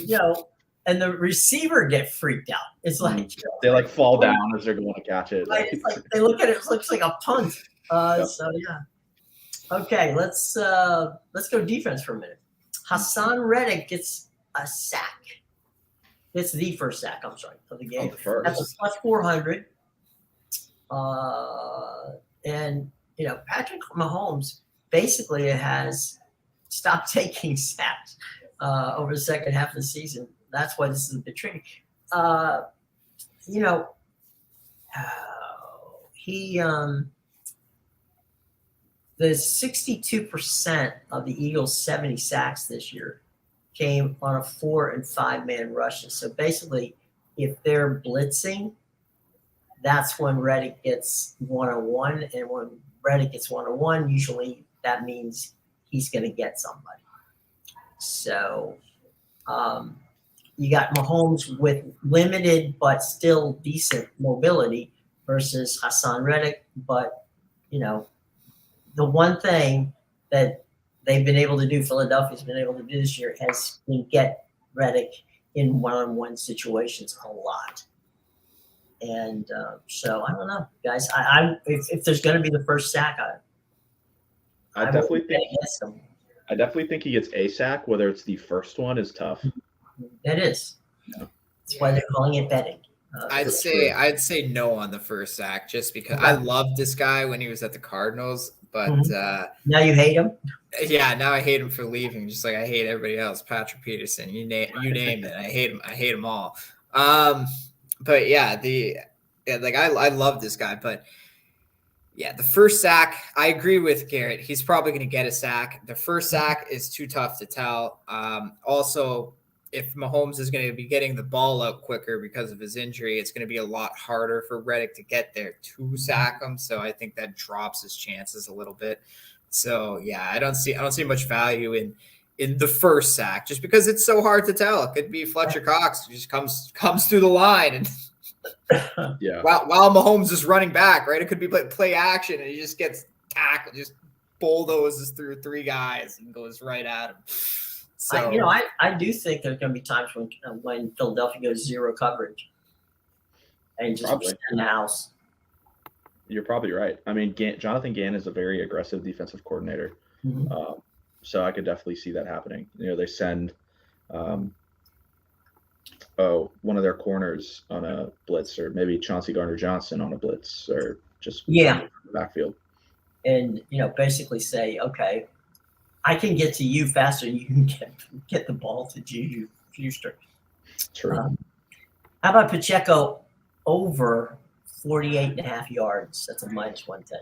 and the receiver get freaked out. It's like they like fall down as they're going to catch it. Right? It's like they look at it; it looks like a punt. So yeah. Okay, let's go defense for a minute. Hassan Reddick gets a sack. It's the first sack, I'm sorry, of the game. That's a plus 400. And Patrick Mahomes basically has stopped taking sacks over the second half of the season. That's why this is a bit tricky. The 62% of the Eagles' 70 sacks this year came on a 4 and 5 man rushes. So basically, if they're blitzing, that's when Reddick gets 1-on-1. And when Reddick gets 1-on-1, usually that means he's going to get somebody. So you got Mahomes with limited but still decent mobility versus Hassan Reddick. But, the one thing that they've been able to do, Philadelphia's been able to do this year, has been get Reddick in one-on-one situations a lot. And so I don't know, guys. If there's going to be the first sack, I definitely think he gets a sack. Whether it's the first one is tough. It is. Yeah. That's why they're calling it betting. I'd say no on the first sack, just because I loved this guy when he was at the Cardinals, but now you hate him. Yeah, now I hate him for leaving, just like I hate everybody else. Patrick Peterson, you name it. I hate him. I hate them all. But yeah, I love this guy, but yeah, the first sack, I agree with Garrett. He's probably going to get a sack. The first sack is too tough to tell. Also, if Mahomes is going to be getting the ball out quicker because of his injury, it's going to be a lot harder for Reddick to get there to sack him. So I think that drops his chances a little bit. So yeah, I don't see much value in the first sack, just because it's so hard to tell. It could be Fletcher Cox who just comes through the line and while Mahomes is running back, right? It could be play action and he just gets tackled, just bulldozes through 3 guys and goes right at him. So I do think there's going to be times when Philadelphia goes zero coverage and just in the house. You're probably right. I mean, Jonathan Gann is a very aggressive defensive coordinator, so I could definitely see that happening. They send one of their corners on a blitz, or maybe Chauncey Gardner-Johnson on a blitz, or just backfield, and basically say, okay, I can get to you faster than you can get the ball to Juju Schuster. True. How about Pacheco over 48.5 yards? That's a minus 110.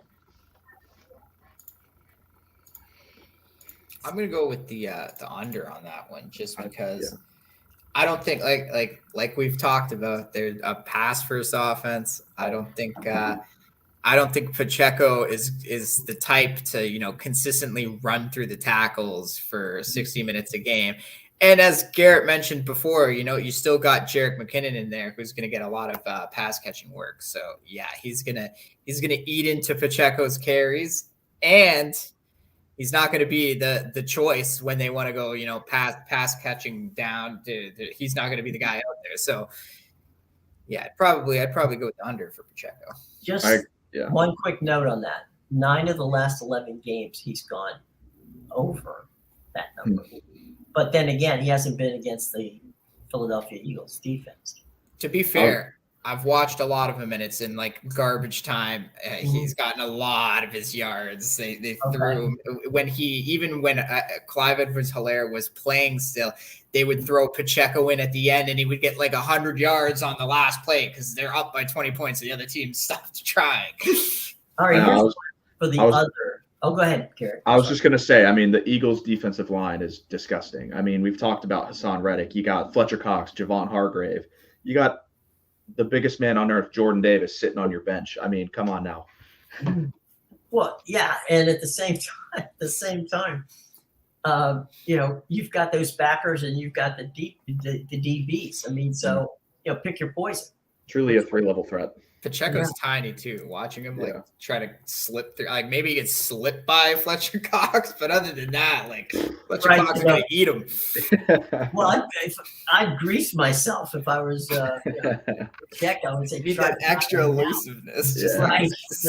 I'm gonna go with the under on that one, just because I don't think like we've talked about, they're a pass first offense. I don't think Pacheco is the type to, consistently run through the tackles for 60 minutes a game. And as Garrett mentioned before, you still got Jerick McKinnon in there, who's going to get a lot of pass catching work. So yeah, he's gonna eat into Pacheco's carries, and he's not going to be the choice when they want to go, pass catching down. He's not going to be the guy out there. So yeah, I'd probably go with the under for Pacheco. One quick note on that: 9 of the last 11 games, he's gone over that number. But then again, he hasn't been against the Philadelphia Eagles defense. To be fair, I've watched a lot of him, and it's in garbage time. He's gotten a lot of his yards. They threw him when Clive Edwards-Helaire was playing still. They would throw Pacheco in at the end, and he would get 100 yards on the last play because they're up by 20 points, and the other team stopped trying. All right, other. Oh, go ahead, Garrett. I was just going to say, the Eagles' defensive line is disgusting. We've talked about Hassan Reddick. You got Fletcher Cox, Javon Hargrave. You got the biggest man on earth, Jordan Davis, sitting on your bench. Come on now. Well, yeah, and at the same time, you've got those backers and you've got the DBs. I mean, so pick your poison. Truly a 3-level threat. Pacheco's tiny too. Watching him try to slip through, like maybe he gets slipped by Fletcher Cox, but other than that, like Fletcher Cox is gonna eat him. Well, I'd grease myself if I was Check. I would say need that extra elusiveness, just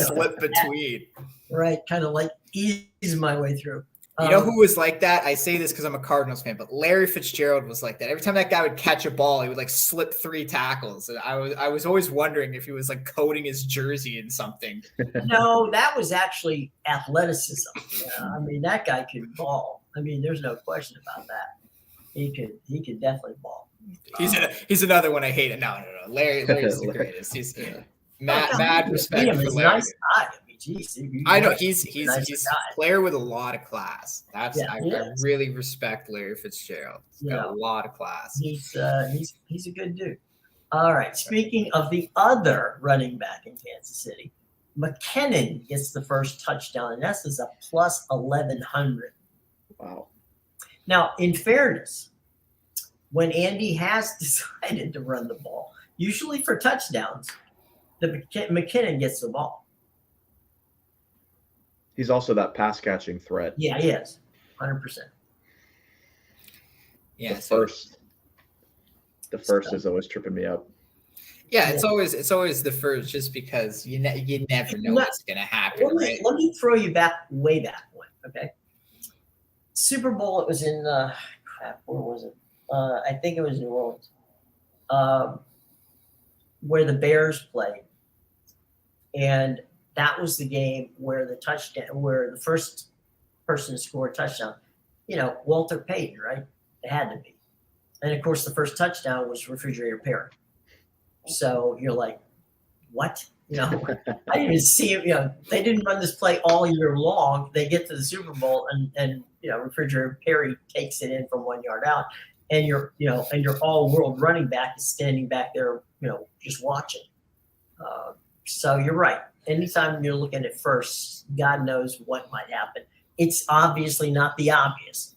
slip between. Right, kind of like ease my way through. You know who was like that? I say this because I'm a Cardinals fan, but Larry Fitzgerald was like that. Every time that guy would catch a ball, he would like slip 3 tackles. And I was always wondering if he was like coating his jersey in something. No, that was actually athleticism. I mean, that guy could ball. I mean, there's no question about that. He could definitely ball. He's another one I hate. No. Larry's the greatest. He's mad respect for Larry. Nice guy. Jeez, I know he's a player with a lot of class. I really respect Larry Fitzgerald. He's got a lot of class. He's a good dude. All right. Speaking of the other running back in Kansas City, McKinnon gets the first touchdown, and that's a plus 1,100. Wow. Now, in fairness, when Andy has decided to run the ball, usually for touchdowns, McKinnon gets the ball. He's also that pass catching threat. Yeah, he is. 100%. Yeah. The first is always tripping me up. Yeah, it's always the first, just because you never know what's gonna happen. Let me throw you way back one. Okay. Super Bowl. It was in where was it? I think it was New Orleans, where the Bears played, and that was the game where the first person to score a touchdown, Walter Payton, right? It had to be. And of course, the first touchdown was Refrigerator Perry. So you're like, what? I didn't even see it. They didn't run this play all year long. They get to the Super Bowl and Refrigerator Perry takes it in from 1 yard out. And your all world running back is standing back there, just watching. So you're right. Anytime you're looking at first, God knows what might happen. It's obviously not the obvious.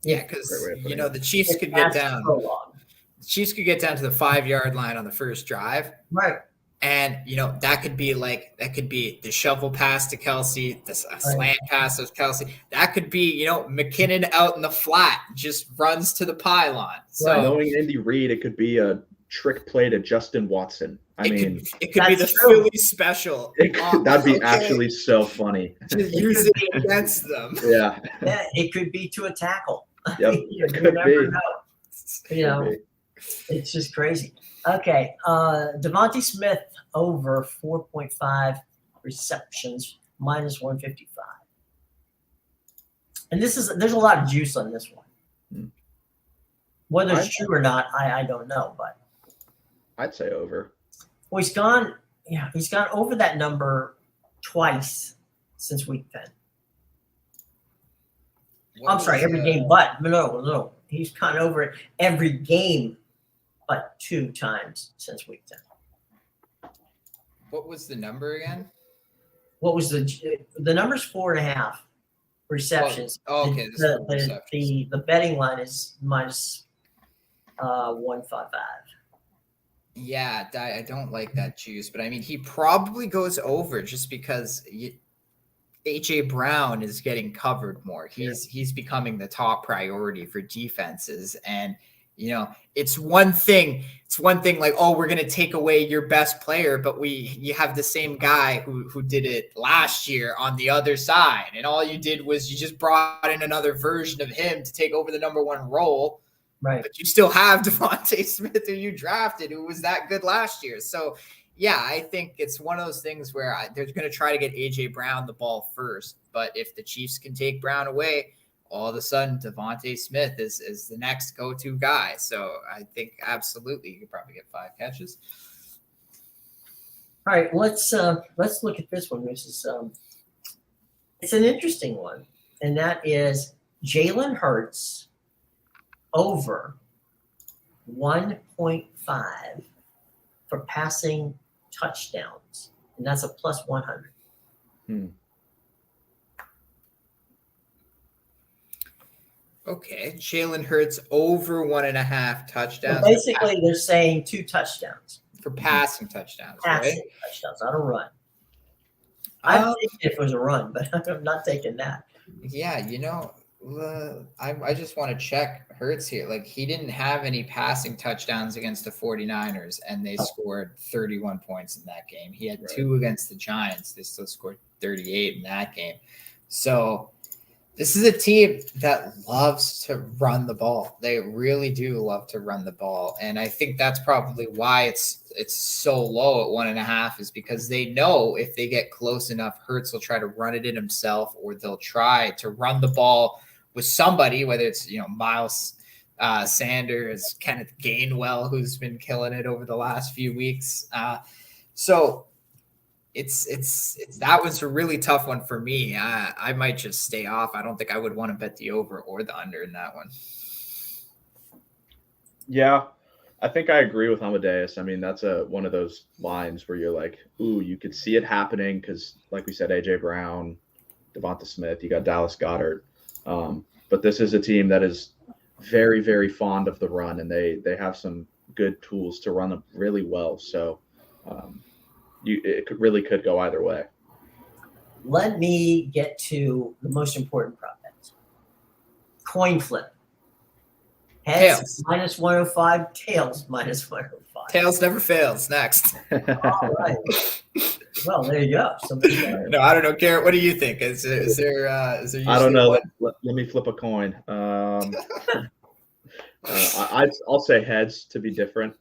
Yeah, because the Chiefs could get down. The Chiefs could get down to the 5-yard line on the first drive, right? And that could be the shovel pass to Kelsey, the slant pass to Kelsey. That could be McKinnon out in the flat just runs to the pylon. So knowing Andy Reid, it could be a trick play to Justin Watson. It could be the Philly special. That'd be actually so funny. Just use it against them. Yeah, it could be to a tackle. Yep, you never know. It's just crazy. Okay, Devontae Smith over 4.5 receptions, minus 155. And there's a lot of juice on this one. Whether it's true or not, I don't know, but I'd say over. Well, he's gone over that number twice since week 10. I'm sorry, every game, but no. He's gone over it every game but 2 times since week 10. What was the number again? What was the number's 4.5 receptions. Oh, okay. The betting line is minus 155. Yeah, I don't like that juice, but he probably goes over just because AJ Brown is getting covered more. He's becoming the top priority for defenses, and it's one thing. It's one thing like, oh, we're gonna take away your best player, but you have the same guy who did it last year on the other side, and all you did was you just brought in another version of him to take over the number 1 role. Right. But you still have Devontae Smith, who you drafted, who was that good last year. So, yeah, I think it's one of those things where they're going to try to get A.J. Brown the ball first. But if the Chiefs can take Brown away, all of a sudden Devontae Smith is the next go-to guy. So I think absolutely you could probably get 5 catches. All right, let's look at this one. This is it's an interesting one, and that is Jalen Hurts over 1.5 for passing touchdowns, and that's a plus 100. Okay, Jalen Hurts over 1.5 So touchdowns basically, they're saying 2 touchdowns, for passing touchdowns, right? passing touchdowns, not a run. I'd Um, take it if it was a run, but I'm not taking that. yeah, I just want to check Hurts here. Like, he didn't have any passing touchdowns against the 49ers, and they scored 31 points in that game. He had 2 against the Giants. They still scored 38 in that game. So this is a team that loves to run the ball. They really do love to run the ball. And I think that's probably why it's so low at 1.5, is because they know if they get close enough, Hurts will try to run it in himself, or they'll try to run the ball with somebody, whether it's, Miles Sanders, Kenneth Gainwell, who's been killing it over the last few weeks. So it's that was a really tough one for me. I might just stay off. I don't think I would want to bet the over or the under in that one. Yeah, I think I agree with Amadeus. I mean, that's one of those lines where you're like, ooh, you could see it happening because, like we said, A.J. Brown, Devonta Smith, you got Dallas Goedert. But this is a team that is very, very fond of the run, and they have some good tools to run them really well. So it really could go either way. Let me get to the most important prop bets. Coin flip. Heads Tails. -105, tails -105. Tails never fails. Next. All right. Well, there you go. No, I don't know, Garrett. What do you think? Is there? I don't know. Let me flip a coin. I'll say heads to be different.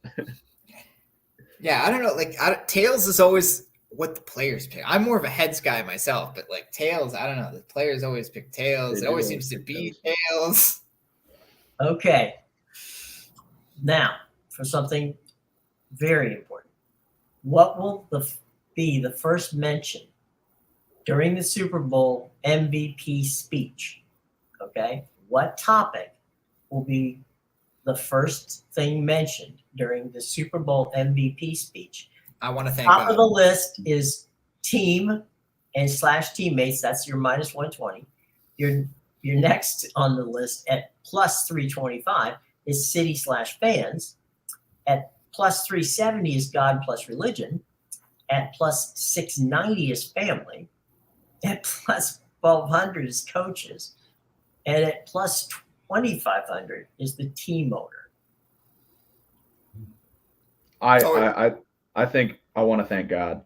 Yeah, I don't know. Like, tails is always what the players pick. I'm more of a heads guy myself, but like tails, I don't know. The players always pick tails. It always seems to be tails. Okay. Now, for something very important. What will be the first mention during the Super Bowl MVP speech? Okay. What topic will be the first thing mentioned during the Super Bowl MVP speech? I want to thank Top God. of the list is team and / teammates. That's your -120. Your next on the list at +325 is city / fans. At +370 is God plus religion. At +690 is family. At +1200 is coaches. And at +2500 is the team owner. I think I want to thank God.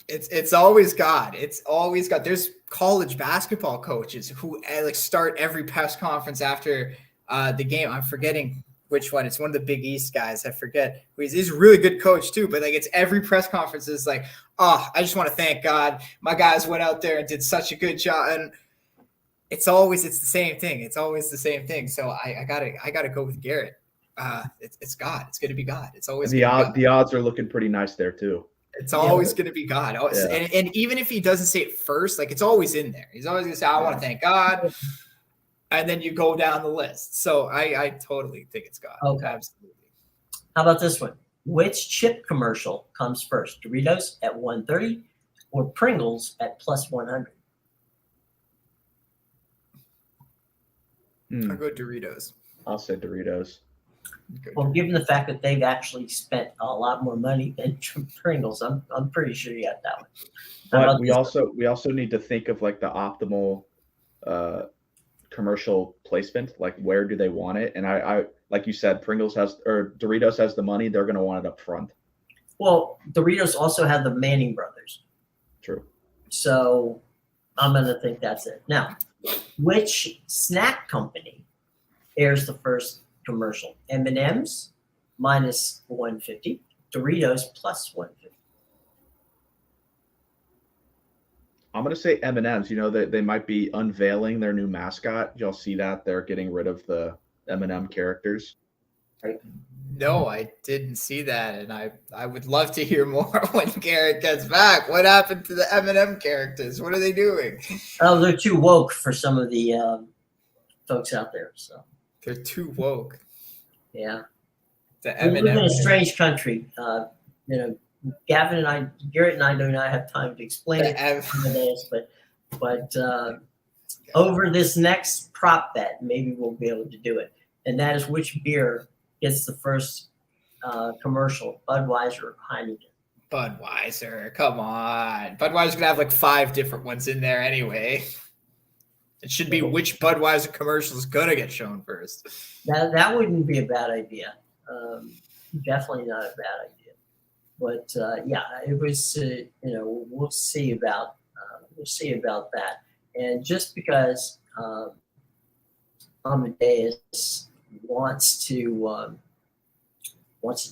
It's always God. It's always God. There's college basketball coaches who like start every press conference after the game. I'm forgetting which one. It's one of the Big East guys. I forget. He's a really good coach too, but like it's every press conference is like, oh, I just want to thank God. My guys went out there and did such a good job. And it's the same thing. It's always the same thing. So I gotta go with Garrett. It's God. It's gonna be God. It's always the odds are looking pretty nice there too. It's always going to be God. Yeah. And even if he doesn't say it first, like it's always in there. He's always going to say, I want to thank God. And then you go down the list. So I totally think it's God. Okay. Absolutely. How about this one? Which chip commercial comes first? Doritos at 130 or Pringles at +100? I'll go Doritos. I'll say Doritos. Well, given the fact that they've actually spent a lot more money than Pringles, I'm pretty sure you got that one. But we also need to think of like the optimal commercial placement. Like where do they want it? And I like you said, Doritos has the money. They're going to want it up front. Well, Doritos also have the Manning brothers. True. So I'm going to think that's it. Now, which snack company airs the first commercial? M&M's -150, Doritos +150. I'm going to say M&M's. You know, they might be unveiling their new mascot. Y'all see that? They're getting rid of the M&M characters. Right. No, I didn't see that. And I would love to hear more when Garrett gets back. What happened to the M&M characters? What are they doing? Oh, they're too woke for some of the folks out there. So they're too woke. Yeah. The M&M. We live in a strange country. Garrett and I do not have time to explain it to this, but over this next prop bet, maybe we'll be able to do it. And that is which beer gets the first commercial, Budweiser or Heineken. Budweiser, come on. Budweiser's gonna have like 5 different ones in there anyway. It should be which Budweiser commercial is gonna get shown first. That wouldn't be a bad idea. Definitely not a bad idea. But yeah, it was. We'll see about that. And just because Amedeus wants to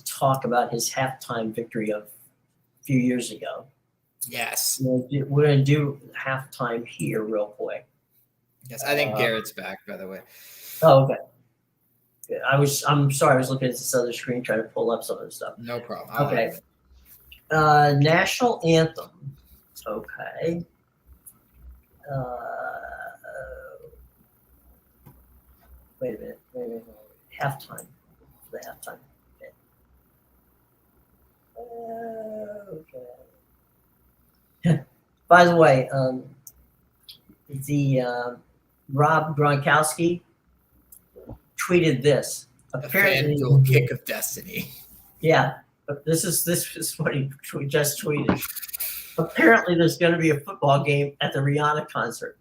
talk about his halftime victory of a few years ago. Yes. We're going to do halftime here real quick. Yes, I think Garrett's back, by the way. Oh, okay. I'm sorry, I was looking at this other screen trying to pull up some of the stuff. No problem. Okay. National anthem. Okay. Wait a minute. Halftime. The halftime. Okay. By the way, Rob Gronkowski tweeted this. Apparently, FanDuel kick of destiny. Yeah, but this is what he just tweeted. Apparently, there's going to be a football game at the Rihanna concert,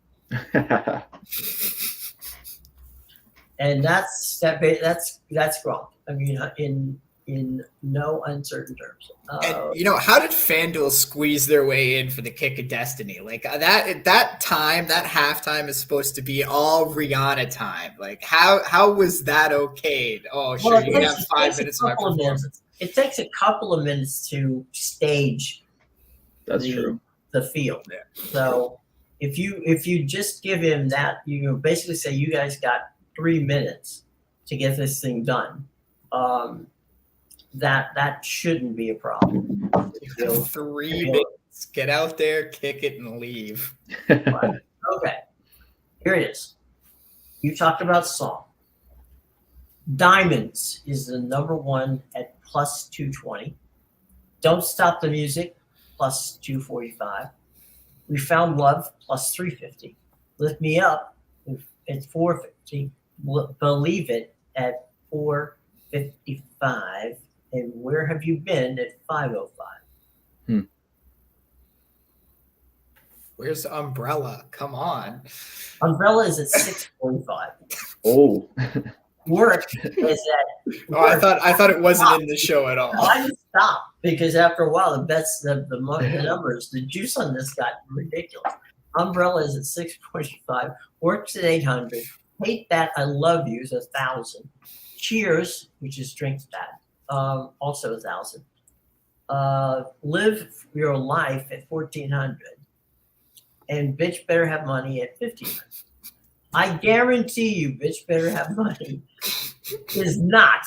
and that's Gronk. I mean, in no uncertain terms. And how did FanDuel squeeze their way in for the kick of destiny? Like that time, that halftime is supposed to be all Rihanna time. Like how was that okayed? Oh, sure, you can have 5 minutes of my performance. It takes a couple of minutes to stage. That's true. The field. Yeah. So if you just give him that, you basically say you guys got 3 minutes to get this thing done. That shouldn't be a problem. 3 minutes. Get out there, kick it, and leave. Right. Okay. Here it is. You talked about song. Diamonds is the number one at plus 220. Don't Stop the Music, plus 245. We Found Love, plus 350. Lift Me Up at 450. Believe It at 455. And Where Have You Been at 505. Where's Umbrella? Come on. Umbrella is at 645. Oh. Work is at. I thought it wasn't in the show at all. I stopped because after a while the numbers, the juice on this got ridiculous. Umbrella is at 645. Works at 800. Hate That I Love You is 1,000. Cheers, which is Drink That, also 1,000. Live Your Life at 1,400. And Bitch Better Have Money at 1,500. I guarantee you, Bitch Better Have Money is not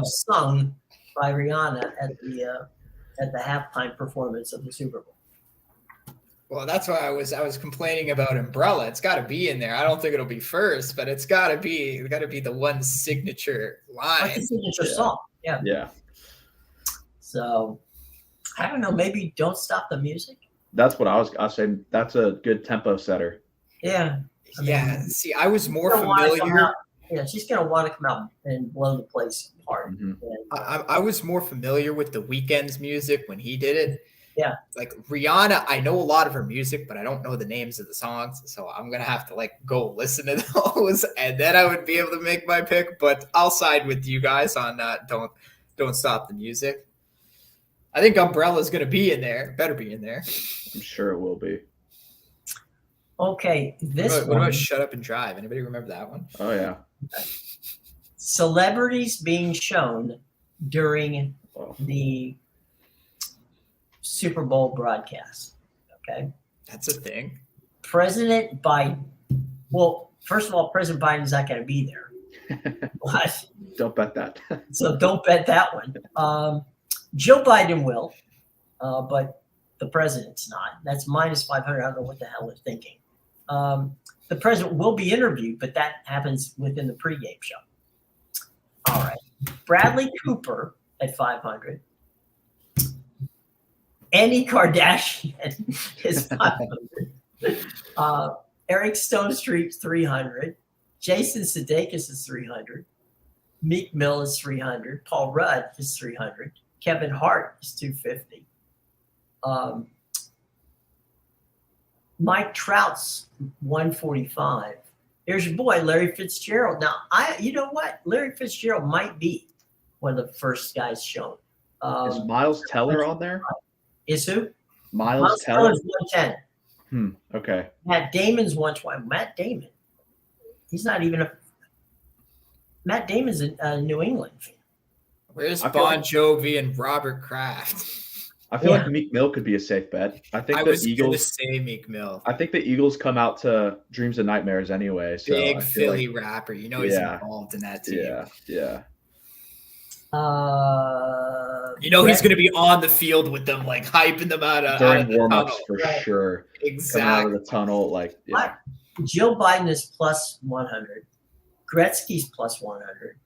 sung by Rihanna at the halftime performance of the Super Bowl. Well, that's why I was complaining about Umbrella. It's got to be in there. I don't think it'll be first, but it's got to be the one signature line. Like the signature song. Yeah. Yeah. So I don't know. Maybe Don't Stop the Music. That's what I was saying. That's a good tempo setter. Yeah. See, I was more familiar. Yeah, she's gonna want to come out and blow the place apart. Mm-hmm. I was more familiar with The Weeknd's music when he did it. Yeah. Like Rihanna, I know a lot of her music, but I don't know the names of the songs. So I'm gonna have to go listen to those, and then I would be able to make my pick. But I'll side with you guys on Don't Stop the Music. I think Umbrella's gonna be in there. Better be in there. I'm sure it will be. Okay, What about Shut Up and Drive? Anybody remember that one? Oh yeah. Celebrities being shown during the Super Bowl broadcast. Okay, that's a thing. President Biden. Well, first of all, President Biden's not going to be there. But, don't bet that. So don't bet that one. Joe Biden will, but the president's not. That's minus 500. I don't know what the hell they're thinking. The president will be interviewed, but that happens within the pregame show. All right. Bradley Cooper at 500. Andy Kardashian is 500. Eric Stone Street's 300. Jason Sudeikis is 300. Meek Mill is 300. Paul Rudd is 300. Kevin Hart is 250. Mike Trout's 145. Here's your boy, Larry Fitzgerald. Now, you know what? Larry Fitzgerald might be one of the first guys shown. Is Miles Teller on there? Is who? Miles Teller? Teller's 110. Okay. Matt Damon's 120. Matt Damon. He's not even a. Matt Damon's a New England fan. Where's Bon Jovi and Robert Kraft? I feel like Meek Mill could be a safe bet. I think the Eagles say Meek Mill. I think the Eagles come out to Dreams and Nightmares anyway. So big Philly rapper. You know he's involved in that team. Yeah. You know he's going to be on the field with them, like hyping them out during warmups for sure. Exactly. Coming out of the tunnel, like Joe Biden is plus 100. Gretzky's plus 100.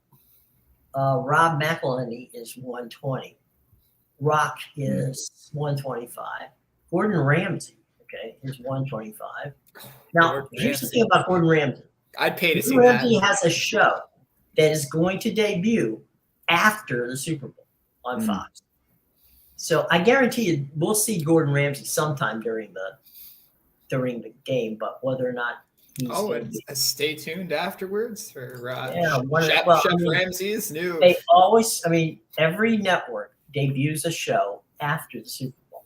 Rob McElhenney is 120. Rock is 125. Gordon Ramsay, is 125. Now, here's the thing about Gordon Ramsay. I'd pay to see Gordon that. Ramsay has a show that is going to debut after the Super Bowl on Fox. So I guarantee you we'll see Gordon Ramsay sometime during the game, but whether or not and stay tuned afterwards for Chef Ramsay's new. They always, every network debuts a show after the Super Bowl.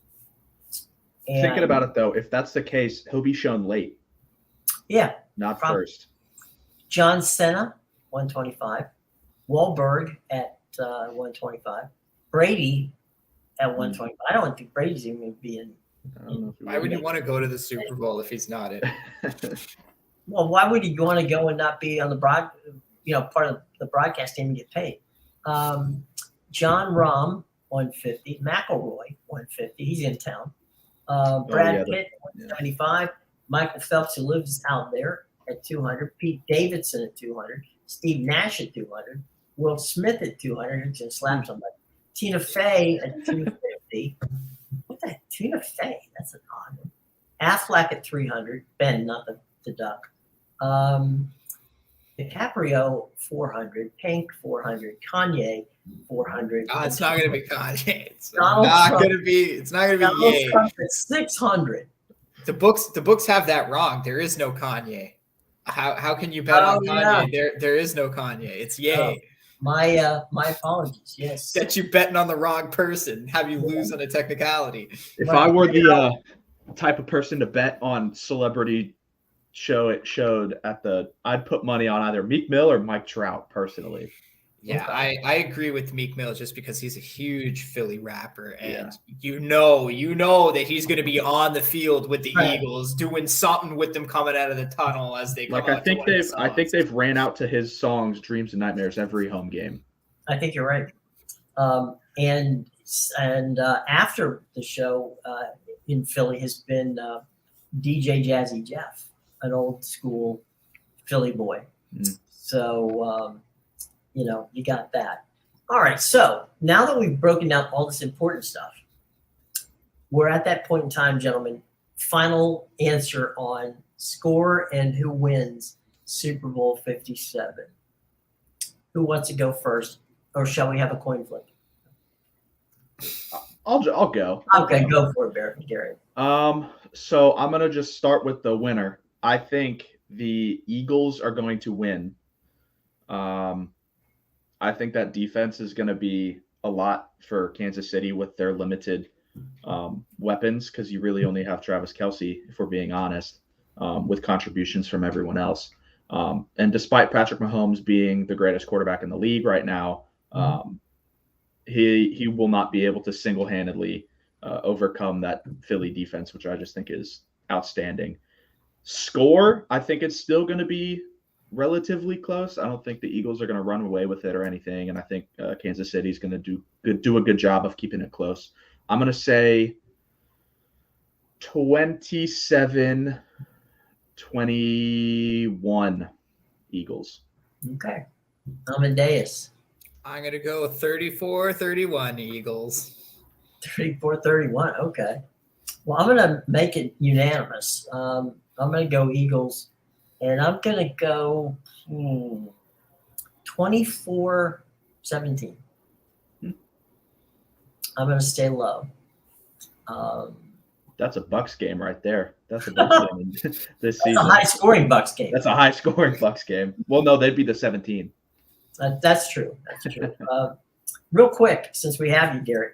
And thinking about it though, if that's the case, he'll be shown late. Yeah. Not first. John Cena, 125. Wahlberg at 125. Brady at 125. I don't think Brady's even going to be in. Why would you want to go to the Super Bowl if he's not in? Well, why would he want to go and not be on the part of the broadcast team and get paid? John Rahm, 150. McElroy, 150. He's in town. Brad Pitt, 175. Michael Phelps, who lives out there, at 200. Pete Davidson at 200. Steve Nash at 200. Will Smith at 200. Who's going to slap somebody. Tina Fey at 250. What the heck? Tina Fey? That's an odd one. Affleck at 300. Ben, not the duck. DiCaprio, 400. Pink, 400. Kanye, 400. Oh, it's not going to be Kanye. It's Donald not Trump. going to be. It's not going to be Donald Ye. Trump at 600. The books have that wrong. There is no Kanye. How can you bet on Kanye? Yeah. There is no Kanye. It's Ye. Oh, my apologies. Yes. That you betting on the wrong person. Have you lose on a technicality? If I were the type of person to bet on celebrity showed I'd put money on either Meek Mill or Mike Trout personally. Yeah, I agree with Meek Mill just because he's a huge Philly rapper, and you know that he's going to be on the field with the Eagles doing something with them coming out of the tunnel as they come. I think they've ran out to his songs "Dreams and Nightmares" every home game. I think you're right. And after the show in Philly has been DJ Jazzy Jeff, an old school Philly boy. So. You got that. All right. So now that we've broken down all this important stuff, we're at that point in time, gentlemen. Final answer on score and who wins Super Bowl 57. Who wants to go first, or shall we have a coin flip? I'll go. Okay, go for it, Gary. So I'm gonna just start with the winner. I think the Eagles are going to win. I think that defense is going to be a lot for Kansas City with their limited weapons, because you really only have Travis Kelce, if we're being honest, with contributions from everyone else. And despite Patrick Mahomes being the greatest quarterback in the league right now, he will not be able to single-handedly overcome that Philly defense, which I just think is outstanding. Score, I think it's still going to be relatively close. I don't think the Eagles are going to run away with it or anything, and I think Kansas City is going to do a good job of keeping it close. I'm going to say 27-21 Eagles. Okay. Amedeus. I'm going to go 34-31 Eagles. 34-31. Okay. Well, I'm going to make it unanimous. I'm I'm going to go Eagles, and I'm going to go 24-17. I'm going to stay low. That's a Bucks game right there. That's a Bucks game this season. That's a high-scoring Bucks game. That's a high-scoring Bucks game. Well, no, they'd be the 17. That's true. That's true. Real quick, since we have you, Garrett,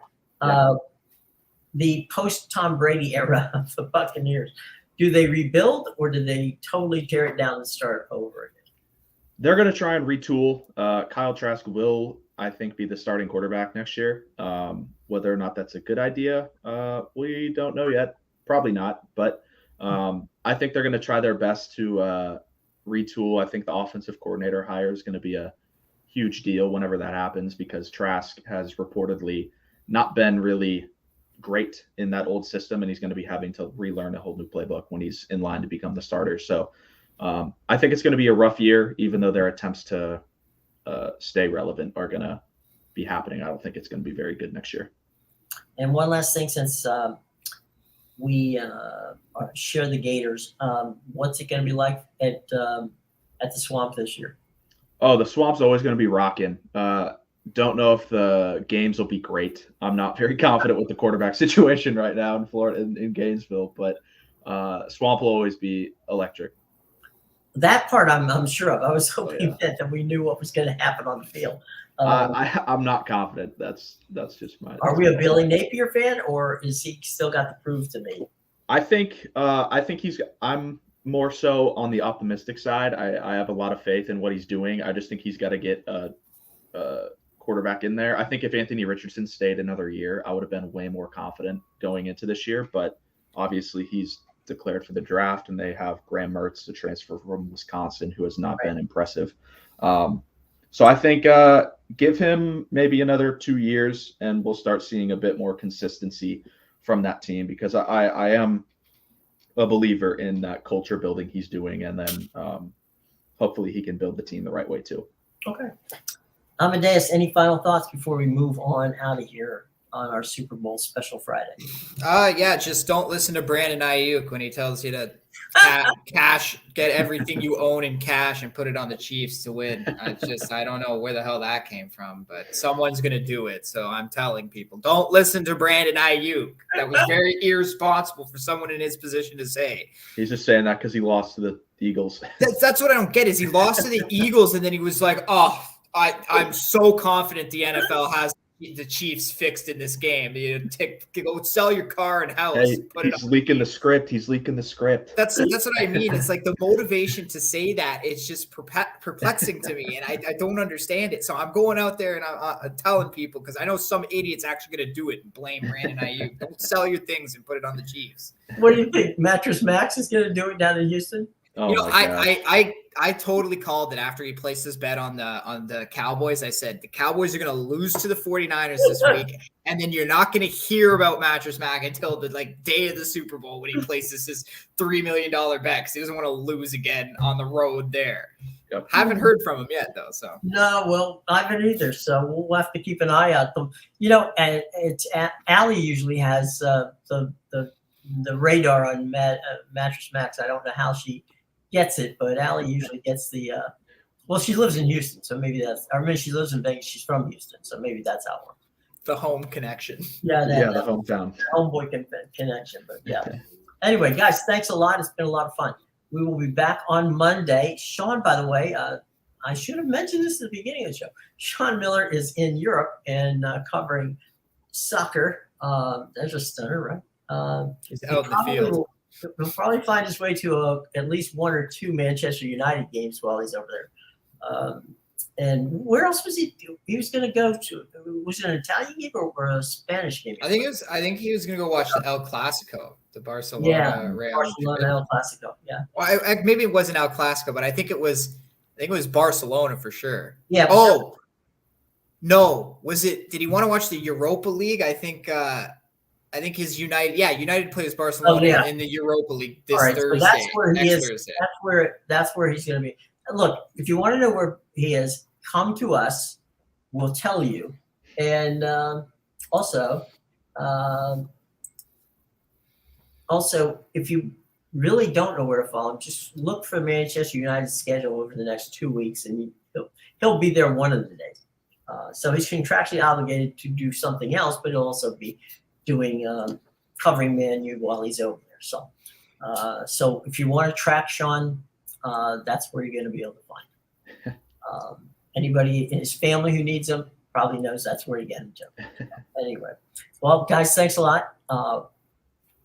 the post-Tom Brady era of the Buccaneers, do they rebuild or do they totally tear it down and start over again? They're going to try and retool. Kyle Trask will, I think, be the starting quarterback next year. Whether or not that's a good idea, we don't know yet. Probably not. But I think they're going to try their best to retool. I think the offensive coordinator hire is going to be a huge deal whenever that happens, because Trask has reportedly not been really great in that old system, and he's going to be having to relearn a whole new playbook when he's in line to become the starter. So I think it's going to be a rough year, even though their attempts to stay relevant are going to be happening. I don't think it's going to be very good next year. And one last thing, since we share the Gators, what's it going to be like at the Swamp this year? Oh, the Swamp's always going to be rocking. Don't know if the games will be great. I'm not very confident with the quarterback situation right now in Florida, in Gainesville, but Swamp will always be electric. That part I'm sure of. I was hoping that we knew what was going to happen on the field. I'm not confident. That's just my. Are we a Billy Napier fan, or is he still got to prove to me? I think I'm more so on the optimistic side. I have a lot of faith in what he's doing. I just think he's got to get a quarterback in there. I think if Anthony Richardson stayed another year, I would have been way more confident going into this year. But obviously, he's declared for the draft, and they have Graham Mertz to transfer from Wisconsin, who has not been impressive. So I think give him maybe another 2 years, and we'll start seeing a bit more consistency from that team, because I am a believer in that culture building he's doing, and then hopefully he can build the team the right way too. Okay. Amedeus, any final thoughts before we move on out of here on our Super Bowl special Friday? Yeah, just don't listen to Brandon Ayuk when he tells you to get everything you own in cash and put it on the Chiefs to win. I don't know where the hell that came from, but someone's going to do it. So I'm telling people, don't listen to Brandon Ayuk. That was very irresponsible for someone in his position to say. He's just saying that because he lost to the Eagles. That's what I don't get, is he lost to the Eagles, and then he was like, I'm so confident the NFL has the Chiefs fixed in this game. You go sell your car and house. Hey, he's leaking the script. He's leaking the script. That's what I mean. It's like the motivation to say that, it's just perplexing to me, and I don't understand it. So I'm going out there and I'm telling people, because I know some idiot's actually going to do it and blame Brandon Ayuk. Don't sell your things and put it on the Chiefs. What do you think? Mattress Max is going to do it down in Houston? Oh, you know, I totally called it after he placed his bet on the Cowboys. I said the Cowboys are going to lose to the 49ers this week, and then you're not going to hear about Mattress Mac until the day of the Super Bowl when he places his $3 million bet, because he doesn't want to lose again on the road there. Yep. Haven't heard from him yet though. So no, well, I haven't either. So we'll have to keep an eye out. You know, and it's Allie usually has the radar on Mattress Max. I don't know how she gets it, but Allie usually gets the well, she lives in Houston, so maybe that's, I mean, she lives in Vegas, she's from Houston, so maybe that's how it works. The home connection. Yeah, the hometown. Homeboy connection, but yeah. Okay. Anyway, guys, thanks a lot. It's been a lot of fun. We will be back on Monday. Sean, by the way, I should have mentioned this at the beginning of the show. Sean Miller is in Europe and covering soccer. There's a stunner, right? He's out in the field. He'll probably find his way to at least 1 or 2 Manchester United games while he's over there. And where else was he? He was going to go to. Was it an Italian game or a Spanish game? I think he was going to go watch the El Clasico, the Barcelona Real. Barcelona El Clasico. Yeah. Well, maybe it wasn't El Clasico, but I think it was Barcelona for sure. Yeah. Oh. No, was it? Did he want to watch the Europa League? I think his United plays Barcelona in the Europa League this Thursday. So that's where he is. Thursday. That's where he's going to be. Look, if you want to know where he is, come to us. We'll tell you. And also, if you really don't know where to follow him, just look for Manchester United's schedule over the next 2 weeks, and he'll be there one of the days. So he's contractually obligated to do something else, but he'll also be doing covering Man U while he's over there. So if you want to track Sean, that's where you're going to be able to find him. Anybody in his family who needs him probably knows that's where to get him to. Anyway, well, guys, thanks a lot.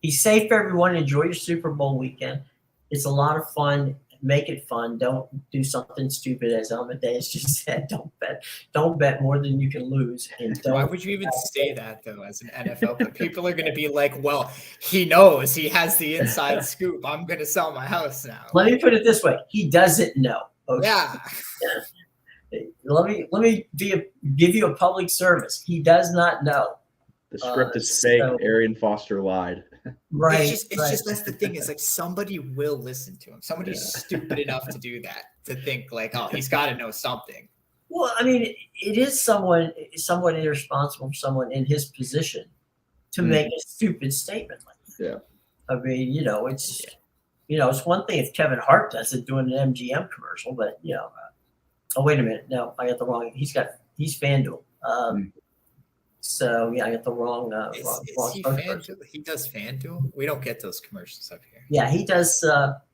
Be safe, everyone. Enjoy your Super Bowl weekend. It's a lot of fun. Make it fun. Don't do something stupid, as Amedeus just said. Don't bet more than you can lose. And why would you even say that though, as an NFL? But people are going to be like, "Well, he knows. He has the inside scoop. I'm going to sell my house now." Let me put it this way: he doesn't know. Okay? Yeah. Let me give you a public service. He does not know. The script is fake. Arian Foster lied. Right. It's just that's the thing. It's like somebody will listen to him. Somebody's stupid enough to do that, to think like, oh, he's got to know something. Well, I mean, it is somewhat irresponsible for someone in his position to make a stupid statement like that. Yeah. I mean, it's one thing if Kevin Hart does it doing an MGM commercial, but oh, wait a minute. No, I got the wrong. He's FanDuel. So yeah, I got the wrong. Is he FanDuel? He does FanDuel. We don't get those commercials up here. Yeah, he does.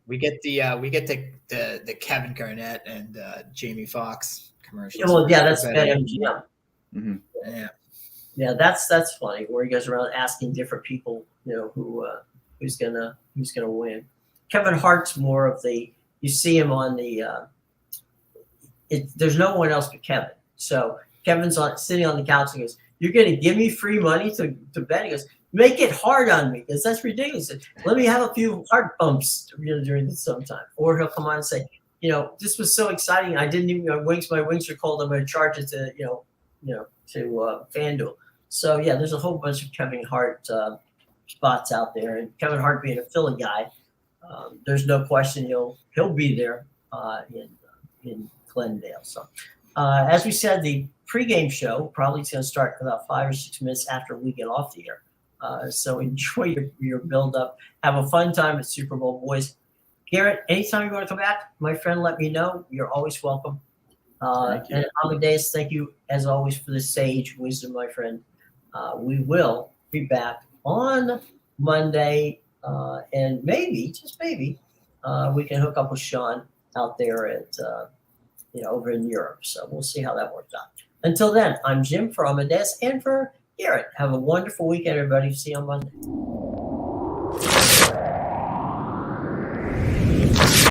We get the Kevin Garnett and Jamie Foxx commercials. Well, yeah, that's BetMGM. Mm-hmm. Yeah, that's funny. Where he goes around asking different people, who's gonna win. Kevin Hart's more of the. You see him on the. There's no one else but Kevin. So Kevin's sitting on the couch and goes, "You're going to give me free money to bet?" He goes, "Make it hard on me, because that's ridiculous. Let me have a few heart bumps during this sometime." Or he'll come on and say, "This was so exciting. I didn't even my wings are cold. I'm going to charge it to to FanDuel." So yeah, there's a whole bunch of Kevin Hart spots out there, and Kevin Hart being a Philly guy, there's no question he'll be there in Glendale. So as we said, the pregame show probably is going to start about 5 or 6 minutes after we get off the air. So enjoy your build-up. Have a fun time at Super Bowl, boys. Garrett, anytime you want to come back, my friend, let me know. You're always welcome. And Amadeus, thank you, as always, for the sage wisdom, my friend. We will be back on Monday, and maybe, just maybe, we can hook up with Sean out there at over in Europe. So we'll see how that works out. Until then, I'm Jim for Amedeus and for Garrett. Have a wonderful weekend, everybody. See you on Monday.